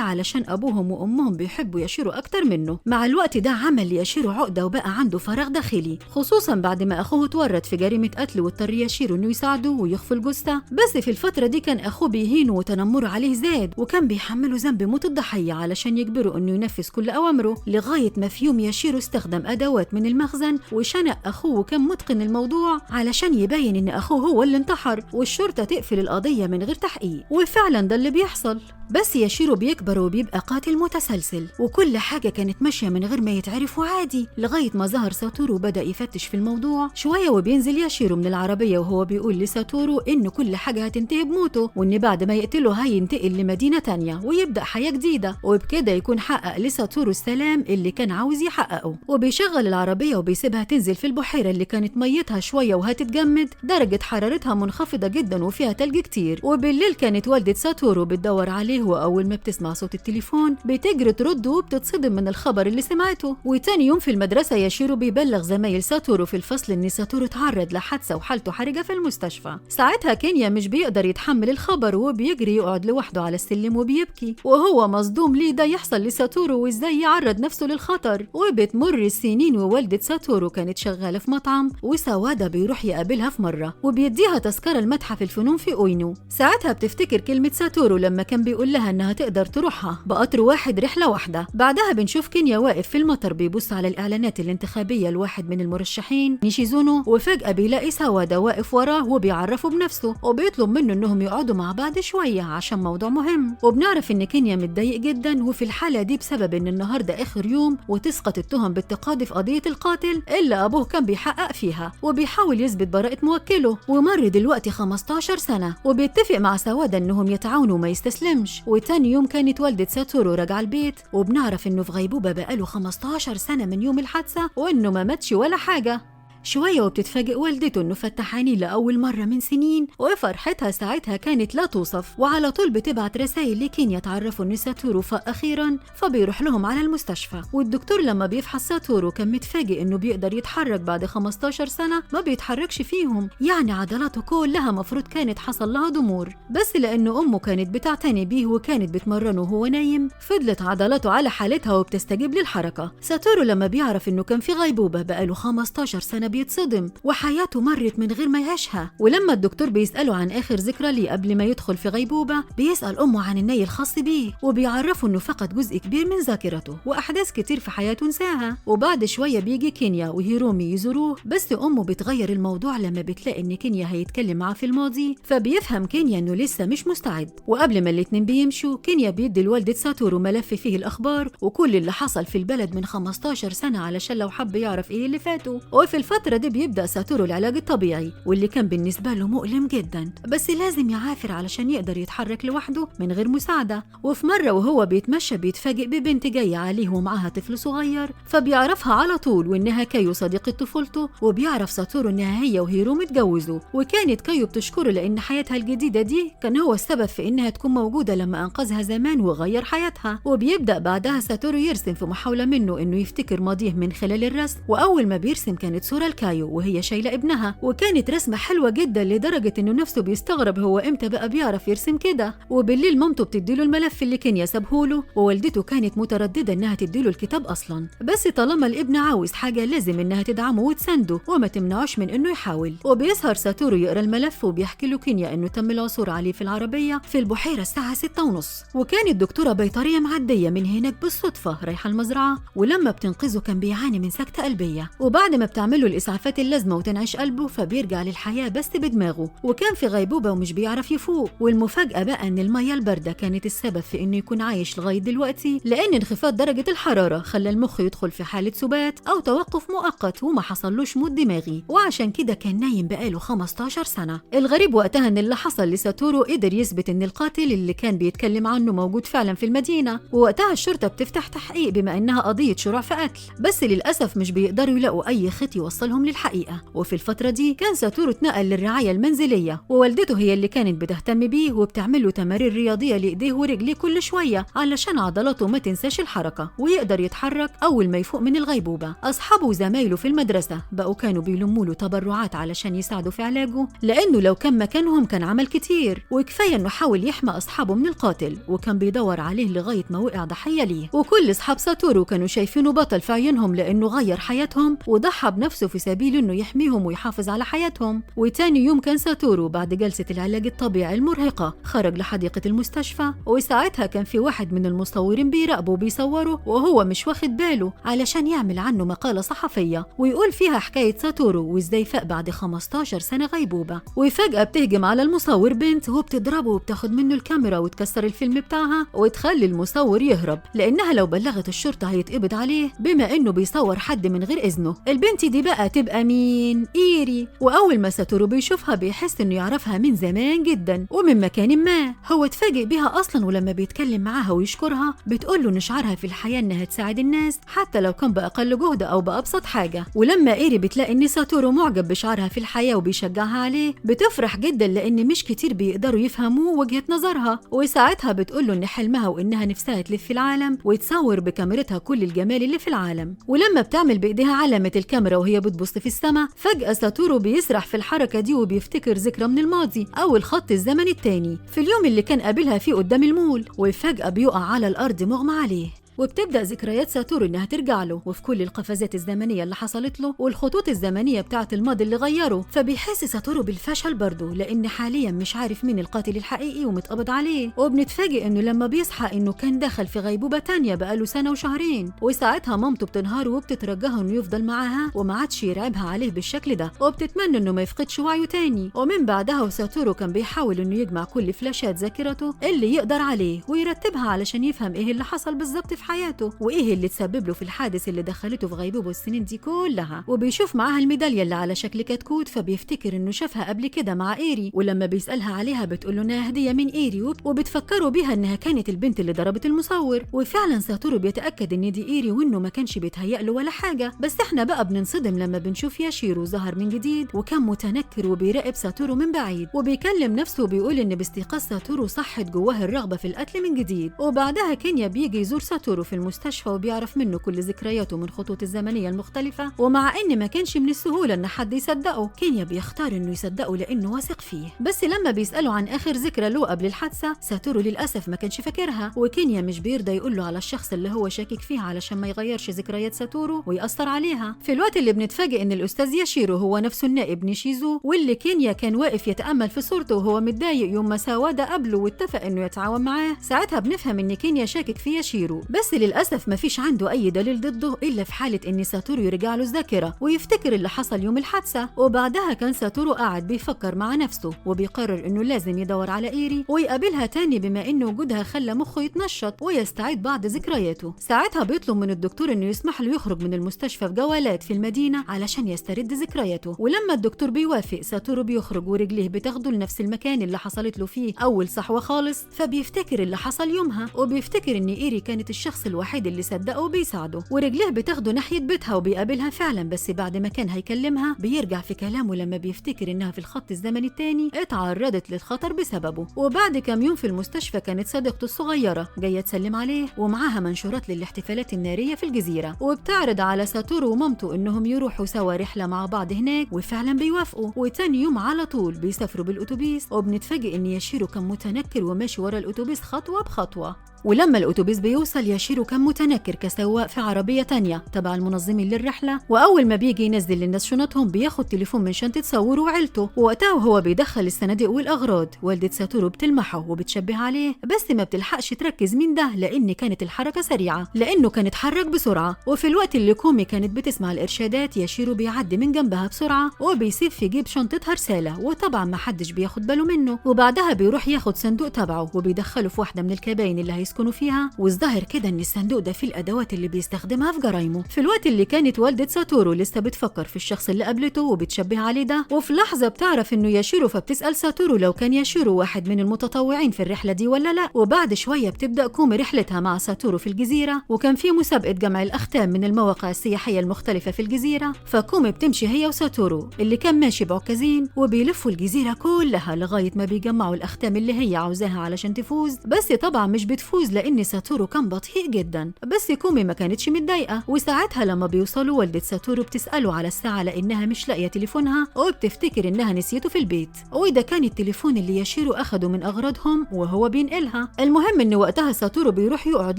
علشان أبوهم وأمهم بيحبوا ياشيرو أكتر منه. مع الوقت ده عمل ياشيرو عقدة وبقى عنده فراغ داخلي، خصوصا بعد ما أخوه اتورط في جريمة قتل واضطر ياشيرو إنه يساعده ويخفي الجثة. بس في الفترة دي كان أخوه بيهينه وتنمره عليه زاد، وكان بيحمله ذنب موت الضحية علشان يجبره إنه ينفذ كل أوامره، لغاية ما في يوم ياشيرو استخدم أدوات من المخزن وشنق أخوه، وكان متقن الموضوع علشان يبين إن أخوه هو اللي انتحر والشرطة تقفل القضية من غير تحقيق. وفعلا ده اللي بيحصل. بس ياشيرو بيكبر وبيبقى قاتل متسلسل، وكل حاجة كانت ماشية من غير ما يتعرف وعادي، لغاية ما ظهر ساتورو وبدأ يفتش في الموضوع شوية. وبينزل ياشيرو من العربية وهو بيقول لساتورو إنه كل حاجة هتنتهي بموته، وإن بعد ما يقتله هينتقل لمدينة تانية ويبدأ حياة جديدة، وبكده يكون حقق لساتورو السلام اللي كان عاوز يحققه. وبيشغل العربية وبيسيبها تنزل في البحيرة اللي كانت ميتها شوية وهتتجمد، درجة حرارتها منخفضة جدا وفيها تلج كتير. وبالليل كانت والدة ساتورو بتدور عليه، وأول ما بتسمع صوت التليفون بتجري ترد وبتتصدم من الخبر اللي سمعته. وتاني يوم في المدرسة ياشيرو بيبلغ زمايل ساتورو في الفصل إن ساتورو اتعرض لحادثة وحالته حرجة في المستشفى. ساعتها كينيا مش بيقدر يتحمل الخبر وبيجري يقعد لوحده على السلم وبيبكي، وهو مصدوم ليه ده يحصل لساتورو وإزاي يعرض نفسه للخطر. وبتمر السنين ووالدة ساتورو كانت شغالة في مطعم، وسوادا بيروح يقابلها في مرة وبيديها تذكرة لمتحف الفنون في أوينو. ساعتها بتفتكر كلمة ساتورو لما كان بيقول وبيقول لها إنها تقدر تروحها بقطر واحد رحلة واحدة. بعدها بنشوف كينيا واقف في المطر بيبص على الإعلانات الانتخابية لواحد من المرشحين نيشيزونو، وفجأة بيلاقي سوادا واقف وراه وبيعرفه بنفسه وبيطلب منه إنهم يقعدوا مع بعض شوية عشان موضوع مهم. وبنعرف إن كينيا متضايق جدا، وفي الحالة دي بسبب إن النهاردة آخر يوم وتسقط التهم بالتقاضي في قضية القاتل اللي أبوه كان بيحقق فيها، وبيحاول يثبت براءة موكله. ومر دلوقتي 15 سنة، وبيتفق مع سوادا إنهم يتعاونوا وما يستسلمش. وتاني يوم كانت والدة ساتورو راجعة البيت، وبنعرف إنه في غيبوبة بقاله 15 سنة من يوم الحادثة وإنه ما ماتش ولا حاجة. شوية وبتتفاجئ والدته إنه فتح عينيه لأول مرة من سنين، وفرحتها ساعتها كانت لا توصف، وعلى طول بتبعت رسائل لكينيا تعرفوا إن ساتورو فاق أخيرا، فبيروح لهم على المستشفى. والدكتور لما بيفحص ساتورو كان متفاجئ إنه بيقدر يتحرك بعد 15 سنة ما بيتحركش فيهم، يعني عضلاته كلها مفروض كانت حصل لها ضمور، بس لأنه أمه كانت بتعتني بيه وكانت بتمرنه وهو نايم فضلت عضلاته على حالتها وبتستجيب للحركة. ساتورو لما بيعرف إنه كان في غيبوبة بقاله 15 سنة بيتصدم، وحياته مرت من غير ما يعيشها. ولما الدكتور بيسأله عن آخر ذكرى ليه قبل ما يدخل في غيبوبة بيسأل أمه عن الني الخاص بيه، وبيعرفه إنه فقد جزء كبير من ذاكرته وأحداث كتير في حياته نساها. وبعد شوية بيجي كينيا وهيرومي يزوروه، بس أمه بتغير الموضوع لما بتلاقي إن كينيا هيتكلم معاه في الماضي، فبيفهم كينيا إنه لسه مش مستعد. وقبل ما الاتنين بيمشوا كينيا بيدي لوالدة ساتورو ملف فيه الأخبار وكل اللي حصل في البلد من 15 سنة علشان لو حب يعرف إيه اللي فاته. وفي الفترة دي بيبدأ ساتورو العلاج الطبيعي، واللي كان بالنسبة له مؤلم جدا، بس لازم يعافر علشان يقدر يتحرك لوحده من غير مساعدة. وفي مرة وهو بيتمشى بيتفاجئ ببنت جاية عليه ومعاها طفل صغير، فبيعرفها على طول وإنها كايو صديقة طفولته. وبيعرف ساتورو إنها هي وهيرومي اتجوزوا، وكانت كايو بتشكره لأن حياتها الجديدة دي كان هو السبب في إنها تكون موجودة لما أنقذها زمان وغير حياتها. وبيبدأ بعدها ساتورو يرسم في محاولة منه إنه يفتكر ماضيه من خلال الرسم، وأول ما بيرسم كانت صورة لكايو وهي شايلة ابنها، وكانت رسمة حلوة جدا لدرجة إنه نفسه بيستغرب هو إمتى بقى بيعرف يرسم كده. وبالليل مامته بتديله الملف اللي كينيا سابهوله، ووالدته كانت مترددة إنها تديله الكتاب أصلا، بس طالما الابن عاوز حاجة لازم إنها تدعمه وتسنده وما تمنعوش من إنه يحاول. وبيسهر ساتورو يقرأ الملف وبيحكي له كينيا إنه تم العثور عليه في العربية في البحيرة الساعة 6:30، وكانت دكتورة بيطرية معدية من هناك بالصدفة رايحة المزرعة، ولما بتنقذه كان بيعاني من سكتة قلبية. وبعد ما بتعمله الإسعافات اللازمة وتنعش قلبه فبيرجع للحياة بس بدماغه، وكان في غيبوبة ومش بيعرف يفوق. والمفاجأة بقى إن المية الباردة كانت السبب في إنه يكون عايش لغاية دلوقتي، لأن انخفاض درجة الحرارة خلى المخ يدخل في حالة سبات أو توقف مؤقت وما حصلوش موت دماغي، وعشان كده كان نايم بقاله 15 سنة. الغريب وقتها إن اللي حصل لساتورو قدر يثبت إن القاتل اللي كان بيتكلم عنه موجود فعلا في المدينة، ووقتها الشرطة بتفتح تحقيق بما إنها قضية شروع في قتل، بس للأسف مش بيقدروا يلاقوا أي خيط يوصلهم للحقيقة. وفي الفترة دي كان ساتورو اتنقل للرعاية المنزلية، ووالدته هي اللي كانت بتهتم بيه وبتعمله تمارين رياضية لإيديه ورجليه كل شوية علشان عضلاته ما تنساش الحركة ويقدر يتحرك أول ما يفوق من الغيبوبة. أصحابه وزمايله في المدرسة بقوا كانوا بيلموا له تبرعات علشان يساعدوا في علاجه، لأنه لو كان مكانهم كان عمل كتير، وكفاية إنه حاول يحمي أصحابه من القاتل وكان بيدور عليه لغاية ما وقع ضحية ليه. وكل أصحاب ساتورو كانوا شايفينه بطل في عيونهم لأنه غير حياتهم وضحى بنفسه في سبيل إنه يحميهم ويحافظ على حياتهم. وتاني يوم كان ساتورو بعد جلسة العلاج الطبيعي المرهقة خرج لحديقة المستشفى، وساعتها كان في واحد من المصورين بيراقبه وبيصوره وهو مش واخد باله علشان يعمل عنه مقالة صحفية ويقول فيها حكاية ساتورو وإزاي فاق بعد 15 سنة غيبوبة. وفجأة بتهجم على المصور بنت وبتضربه وبتاخد منه الكاميرا وتكسر الفيلم بتاعها وتخلي المصور يهرب، لأنها لو بلغت الشرطة هيتقبض عليه بما إنه بيصور حد من غير إذنه. البنت دي بقى تبقى مين؟ إيري. وأول ما ساتورو بيشوفها بيحس إنه يعرفها من زمان جدا ومن مكان ما، هو اتفاجئ بيها أصلا. ولما بيتكلم معاها ويشكرها بتقول له نشعرها في الحياة إنها تساعد الناس حتى لو كان بأقل جهد أو بأبسط حاجة. ولما إيري بتلاقي إن ساتورو معجب بشعرها في الحياة وبيشجعها عليه بتفرح جدا لأن مش كتير بيقدروا يفهموا وجهة نظرها. وساعتها بتقول له إن حلمها وإنها نفسها تلف في العالم وتصور بكاميرتها كل الجمال اللي في العالم. ولما بتعمل بإيديها علامة الكاميرا وهي بتبص في السماء فجأة ساتورو بيسرح في الحركة دي وبيفتكر ذكرى من الماضي أو الخط الزمني التاني في اليوم اللي كان قابلها فيه قدام المول، وفجأة بيقع على الأرض مغمى عليه. وبتبدأ ذكريات ساتورو إنها ترجع له وفي كل القفزات الزمنية اللي حصلت له والخطوط الزمنية بتاعة الماضي اللي غيره. فبيحس ساتورو بالفشل برضه لأن حاليا مش عارف مين القاتل الحقيقي ومتقبض عليه. وبنتفاجئ إنه لما بيصحى إنه كان دخل في غيبوبة تانية بقاله سنة وشهرين، وساعتها مامته بتنهار وبتترجاه إنه يفضل معاها وما عادش يرعبها عليه بالشكل ده، وبتتمنى إنه ما يفقدش وعيه تاني. ومن بعدها وساتورو كان بيحاول إنه يجمع كل فلاشات ذاكرته اللي يقدر عليه ويرتبها علشان يفهم إيه اللي حصل بالظبط في حياته وإيه اللي تسبب له في الحادث اللي دخلته في غيبوبة السنين دي كلها. وبيشوف معاها الميدالية اللي على شكل كتكوت، فبيفتكر إنه شافها قبل كده مع إيري، ولما بيسألها عليها بتقول له إنها هدية من إيري وبتفكروا بيها إنها كانت البنت اللي ضربت المصور. وفعلا ساتورو بيتأكد إن دي إيري وإنه ما كانش بيتهيأ له ولا حاجة. بس إحنا بقى بننصدم لما بنشوف ياشيرو ظهر من جديد وكان متنكر وبيراقب ساتورو من بعيد، وبيكلم نفسه وبيقول إن باستيقاظ ساتورو صحت جواه الرغبة في القتل من جديد. وبعدها كينيا بيجي يزور ساتورو في المستشفى وبيعرف منه كل ذكرياته من خطوط الزمنية المختلفة. ومع إن ما كانش من السهولة إن حد يصدقه، كينيا بيختار إنه يصدقه لأنه واثق فيه. بس لما بيسأله عن آخر ذكرى له قبل الحادثة، ساتورو للأسف ما كانش فاكرها، وكينيا مش بيرضى يقول له على الشخص اللي هو شاكك فيه علشان ما يغيرش ذكريات ساتورو ويأثر عليها. في الوقت اللي بنتفاجئ إن الأستاذ ياشيرو هو نفسه النائب نيشيزو، واللي كينيا كان واقف يتأمل في صورته وهو متضايق يوم ما ساوادا قبله واتفق إنه يتعاون معاه. ساعتها بنفهم إن كينيا شاكك في ياشيرو، بس للأسف ما فيش عنده أي دليل ضده إلا في حالة إن ساتورو يرجع له الذاكرة ويفتكر اللي حصل يوم الحادثة. وبعدها كان ساتورو قاعد بيفكر مع نفسه وبيقرر إنه لازم يدور على إيري ويقابلها تاني بما إنه وجودها خلى مخه يتنشط ويستعيد بعض ذكرياته. ساعتها بيطلب من الدكتور إنه يسمح له يخرج من المستشفى في جولات في المدينة علشان يسترد ذكرياته. ولما الدكتور بيوافق، ساتورو بيخرج ورجليه بتاخده لنفس المكان اللي حصلت له فيه أول صحوة خالص. فبيفتكر اللي حصل يومها وبيفتكر إن إيري كانت الشخص الوحيد اللي صدقه وبيساعده، ورجليه بتاخده ناحية بيتها وبيقابلها فعلا. بس بعد ما كان هيكلمها بيرجع في كلامه لما بيفتكر إنها في الخط الزمني التاني اتعرضت للخطر بسببه. وبعد كام يوم في المستشفى كانت صديقته الصغيرة جاية تسلم عليه ومعاها منشورات للاحتفالات النارية في الجزيرة، وبتعرض على ساتورو ومامته إنهم يروحوا سوا رحلة مع بعض هناك، وفعلا بيوافقوا. وتاني يوم على طول بيسافروا بالأتوبيس، وبنتفاجئ إن ياشيرو كان متنكر وماشي ورا الأتوبيس خطوة بخطوة. ولما الأتوبيس بيوصل، ياشيرو كان متنكر كسواق في عربية تانية تبع المنظمين للرحلة، وأول ما بيجي ينزل للناس شنطهم بياخد تليفون من شنطة ساورو وعيلته. ووقتها وهو بيدخل الصناديق والأغراض، والدة ساتورو بتلمحه وبتشبه عليه، بس ما بتلحقش تركز مين ده لأن كانت الحركة سريعة لأنه كان اتحرك بسرعة. وفي الوقت اللي كومي كانت بتسمع الإرشادات، ياشيرو بيعدي من جنبها بسرعة وبيسيب في جيب شنطتها رسالة، وطبعا ما حدش بياخد باله منه. وبعدها بيروح ياخد صندوق تبعه وبيدخله في واحدة من الكباين اللي هيسكنوا فيها، والظاهر كده ان الصندوق ده فيه الادوات اللي بيستخدمها في جرايمه. في الوقت اللي كانت والدة ساتورو لسه بتفكر في الشخص اللي قابلته وبتشبه عليه ده، وفي لحظة بتعرف انه ياشيرو، فبتسأل ساتورو لو كان ياشيرو واحد من المتطوعين في الرحلة دي ولا لا. وبعد شوية بتبدأ كومي رحلتها مع ساتورو في الجزيرة، وكان في مسابقة جمع الأختام من المواقع السياحية المختلفة في الجزيرة. فكومي بتمشي هي وساتورو اللي كان ماشي بعكازين، وبيلفوا الجزيرة كلها لغاية ما بيجمعوا الأختام اللي هي عاوزاها علشان تفوز. بس طبعا مش بتفوز لأن ساتورو كان بطيء جدا. بس كومي ما كانتش متضايقة، وساعتها لما بيوصلوا والدة ساتورو بتسأله على الساعة لأنها مش لاقية تليفونها، وبتفتكر إنها نسيته في البيت، وده كان التليفون اللي ياشيرو أخده من أغراضهم وهو بينقلها. المهم إن وقتها ساتورو بيروح يقعد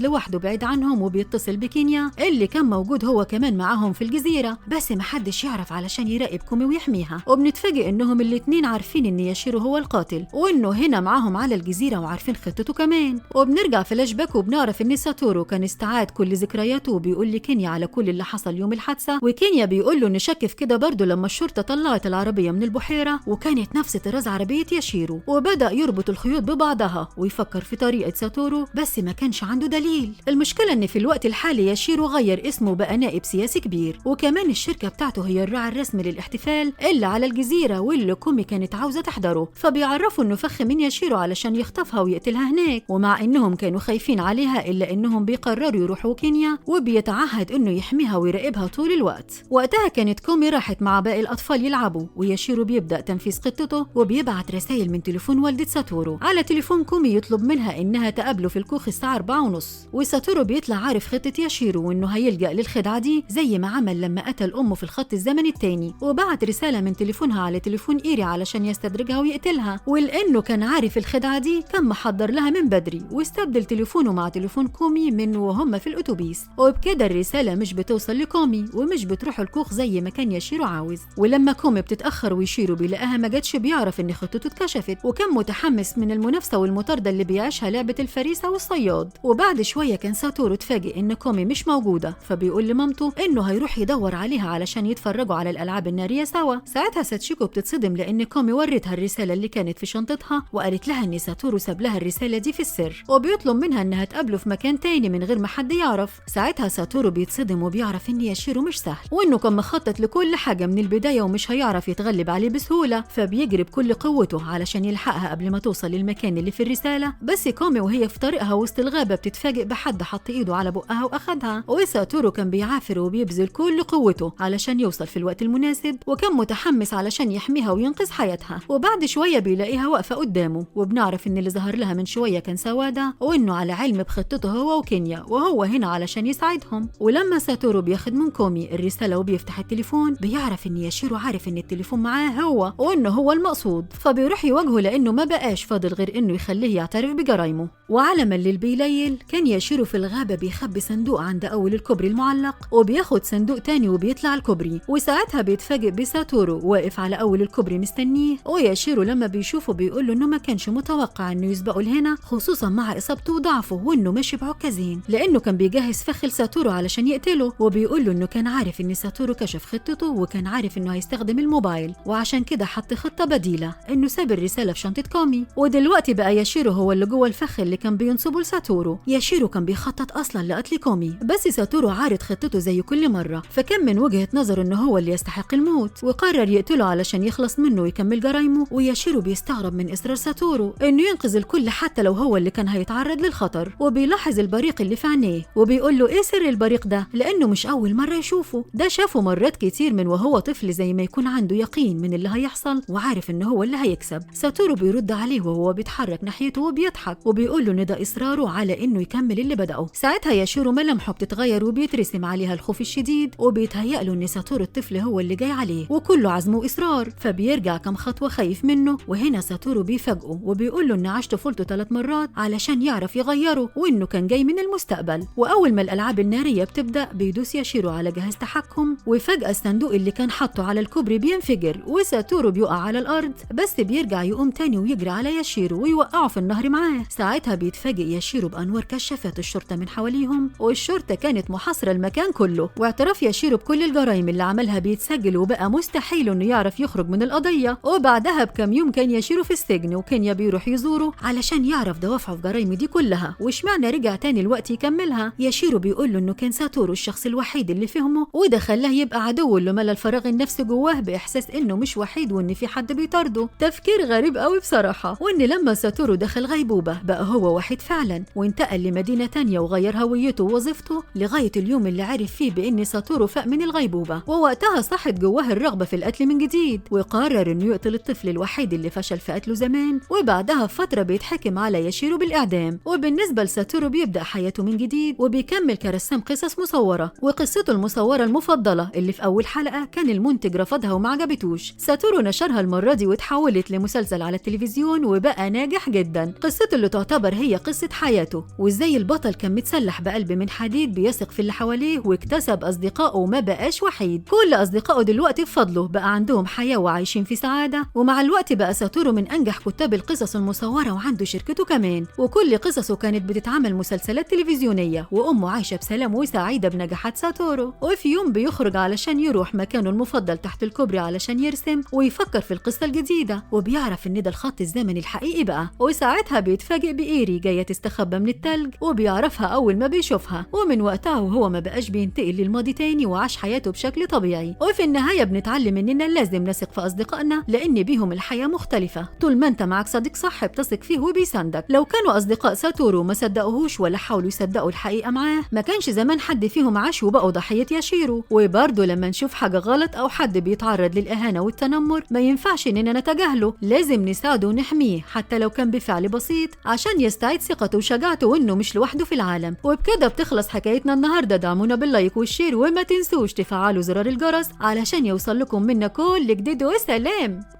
لوحده بعيد عنهم وبيتصل بكينيا اللي كان موجود هو كمان معاهم في الجزيرة، بس محدش يعرف علشان يراقب كومي ويحميها. وبنتفاجئ إنهم الاتنين عارفين إن ياشيرو هو القاتل، وإنه هنا معاهم على الجزيرة وعارفين خطته كمان. وبنرجع فلاش باك وبنعرف إن ساتورو كان استعاد كل ذكرياته وبيقول لكينيا على كل اللي حصل يوم الحادثة، وكينيا بيقول له إن شك في كده برضه لما الشرطة طلعت العربية من البحيرة وكانت نفس طراز عربية ياشيرو، وبدأ يربط الخيوط ببعضها ويفكر في طريقة ساتورو، بس ما كانش عنده دليل. المشكلة إن في الوقت الحالي ياشيرو غير اسمه بقى نائب سياسي كبير، وكمان الشركة بتاعته هي الراعي الرسمي للاحتفال اللي على الجزيرة واللي كومي كانت عاوزة تحضره. فبيعرفوا إنه فخ من ياشيرو علشان يخطفها ويقتلها هناك، ومع إنهم كانوا خايفين عليها إلا إنهم بيقرروا يروحوا كينيا، وبيتعهد إنه يحميها ويراقبها طول الوقت. وقتها كانت كومي راحت مع باقي الأطفال يلعبوا، وياشيرو بيبدأ تنفيذ خطته وبيبعت رسائل من تليفون والدة ساتورو على تليفون كومي يطلب منها إنها تقابله في الكوخ الساعة 4:30. وساتورو بيطلع عارف خطة ياشيرو وإنه هيلجأ للخدعة دي زي ما عمل لما قتل أمه في الخط الزمني التاني، وبعت رسالة من تليفونها على تليفون إيري علشان يستدرجها ويقتلها. ولأنه كان عارف الخدعة دي كان محضر لها من بدري، واستبدل تليفونه مع تليفون كومي منه وهم في الأتوبيس، وبكده الرسالة مش بتوصل لكومي ومش بتروح الكوخ زي ما كان ياشيرو عاوز. ولما كومي بتتأخر ويشيرو بيلاقاها ما جاتش بيعرف إن خطته اتكشفت، وكان متحمس من المنافسة والمطاردة اللي بيعيشها لعبة الفريسة والصياد. وبعد شوية كان ساتورو اتفاجئ إن كومي مش موجودة، فبيقول لمامته إنه هيروح يدور عليها علشان يتفرجوا على الألعاب النارية سوا. ساعتها ساتشيكو بتتصدم لأن كومي ورتها الرسالة اللي كانت في شنطتها وقالت لها إن ساتورو ساب لها الرسالة دي في السر، وبيطلب منها إنها تقابله في مكان تاني من غير ما حد يعرف. ساعتها ساتورو بيتصدم وبيعرف إن ياشيرو مش سهل، وإنه كان مخطط لكل حاجة من البداية ومش هيعرف يتغلب عليه بسهولة، فبيجري بكل قوته علشان يلحقها قبل ما توصل للمكان اللي في الرسالة. بس كومي وهي في طريقها وسط الغابة بتتفاجئ بحد حط إيده على بقها وأخدها، وساتورو كان بيعافر وبيبذل كل قوته علشان يوصل في الوقت المناسب، وكان متحمس علشان يحميها وينقذ حياتها. وبعد شوية بيلاقيها واقفة قدامه، وبنعرف إن اللي ظهر لها من شوية كان سوادة، وإنه على علم بخطته هو وكينيا، وهو هنا علشان يساعدهم. ولما ساتورو بياخد من كومي الرسالة وبيفتح التليفون بيعرف إن ياشيرو عارف إن التليفون معاه هو، وإنه هو المقصود، فبيروح يواجهه لأنه ما بقاش فاضل غير إنه يخليه يعترف بجرايمه. وعلى ما الليل بيليل كان ياشيرو في الغابة بيخبي صندوق عند أول الكوبري المعلق، وبياخد صندوق تاني وبيطلع الكوبري، وساعتها بيتفاجئ بساتورو واقف على أول الكوبري مستنيه. وياشيرو لما بيشوفه بيقول له إنه ما كانش متوقع إنه يسبقه لهنا، خصوصا مع إصابته وضعفه، وإنه ماشي بعكازين لأنه كان بيجهز فخ لساتورو علشان يقتله. وبيقول له إنه كان عارف إن ساتورو كشف خطته، وكان عارف إنه هيستخدم الموبايل، وعشان كده حط خطة بديلة إنه ساب الرسالة في شنطة كومي. ودلوقتي بقى ياشيرو هو اللي جوه الفخ اللي كان بينصبه لساتورو. ياشيرو كان بيخطط أصلا لقتل كومي، بس ساتورو عارض خطته زي كل مرة، فكان من وجهة نظره إنه هو اللي يستحق الموت، وقرر يقتله علشان يخلص منه ويكمل جرايمه. وياشيرو بيستغرب من إصرار ساتورو إنه ينقذ الكل حتى لو هو اللي كان هيتعرض للخطر، وبيلاحظ البريق اللي في عينيه وبيقول له إيه سر البريق ده، لأنه مش أول مرة يشوفه، ده شافه مرات كتير من وهو طفل، زي ما يكون عنده يقين من اللي هيحصل وعارف إنه هو اللي هيكسب. ساتورو بيرد عليه وهو بيتحرك ناحيته وبيضحك، وبيقول له إن ده إصراره على إنه يكمل اللي بدأه. ساعتها ياشيرو ملامحه بتتغير وبيترسم عليها الخوف الشديد، وبيتهيأ له إن ساتورو الطفل هو اللي جاي عليه وكله عزم وإصرار، فبيرجع كم خطوة خايف منه. وهنا ساتورو بيفاجئه وبيقول له إن عاش طفولته 3 مرات علشان يعرف يغيره، وإنه كان جاي من المستقبل. وأول ما الألعاب النارية بتبدأ بيدوس ياشيرو على جهاز تحكم، وفجأة الصندوق اللي كان حاطه على الكوبري بينفجر، وساتورو بيقع على الأرض، بس بيرجع يقوم تاني ويجري على ياشيرو ويوقعه في النهر معاه. ساعتها بيتفاجئ ياشيرو بأنوار كشافات الشرطة من حواليهم، والشرطة كانت محاصرة المكان كله، واعتراف ياشيرو بكل الجرائم اللي عملها بيتسجل، وبقى مستحيل إنه يعرف يخرج من القضية. وبعدها بكم يوم كان ياشيرو في السجن، وكينيا بيروح يزوره علشان يعرف دوافعه في جرايمه دي كلها واشمعنى رجع تاني الوقت يكملها. ياشيرو بيقول له إنه كان ساتورو الشخص الوحيد اللي فهمه، وده خلاه يبقى عدو اللي ملى الفراغ النفسي جواه بإحساس إنه مش وحيد وإن في حد بيطارده. تفكير غريب قوي بصراحة، وإن لما ساتورو دخل غيبوبة بقى هو وحيد فعلا، وانتقل لمدينة تانية وغير هويته ووظيفته لغاية اليوم اللي عرف فيه بإن ساتورو فاق من الغيبوبة، ووقتها صحت جواه الرغبة في القتل من جديد، وقرر إنه يقتل الطفل الوحيد اللي فشل في قتله زمان. وبعدها بفترة بيتحكم على ياشيرو بالإعدام. وبالنسبة لساتورو بيبدأ حياته من جديد، وبيكمل كرسام قصص مصورة، وقصته المصورة المفضلة اللي في أول حلقة كان المنتج رفضها وما عجبتوش، ساتورو نشرها المرة دي وتحولت لمسلسل على التلفزيون وبقى ناجح جدا. قصته اللي تعتبر هي قصة حياته، وازاي البطل كان متسلح بقلب من حديد بيثق في اللي حواليه واكتسب أصدقائه وما بقاش وحيد. كل أصدقائه دلوقتي بفضله بقى عندهم حياة وعايشين في سعادة. ومع الوقت بقى ساتورو من أنجح كتاب القصص المصورة، وعنده شركته كمان، وكل قصصه كانت بتتعمل مسلسلات تلفزيونية، وأمه عايشة بسلام وسعيدة بنجاحات ساتورو. وفي يوم بيخرج علشان يروح مكانه المفضل تحت الكوبري علشان يرسم ويفكر في القصة الجديدة، وبيعرف إن ده الخط الزمني الحقيقي بقى. وساعتها بيتفاجئ بإيري جاية تستخبى من التلج، وبيعرفها أول ما بيشوفها، ومن وقتها وهو ما بقاش بينتقل للماضي تاني وعاش حياته بشكل طبيعي. وفي النهاية بنتعلم إننا لازم نثق في أصدقائنا، لأن بيهم الحياة مختلفة. طول ما أنت معك صديق صح بتثق فيه وبيساندك. لو كانوا أصدقاء ساتورو ما صدقوهوش ولا حاولوا يصدقوا الحقيقة معاه، ما كانش زمان حد فيهم عاش وبقوا ضحية ياشيرو. وبرضه لما نشوف حاجة غلط أو حد بيتعرض للإهانة والتنمر، ما ينفعش إننا نتجاهله، لازم نساعده ونحميه حتى لو كان بفعل بسيط، عشان يستعيد ثقته وشجاعته وإنه مش لوحده في العالم. وبكده بتخلص حكايتنا النهاردة. دعمونا باللايك والشير، وما تنسوش تفعلوا زرار الجرس علشان يوصل لكم منا كل جديد. وسلام.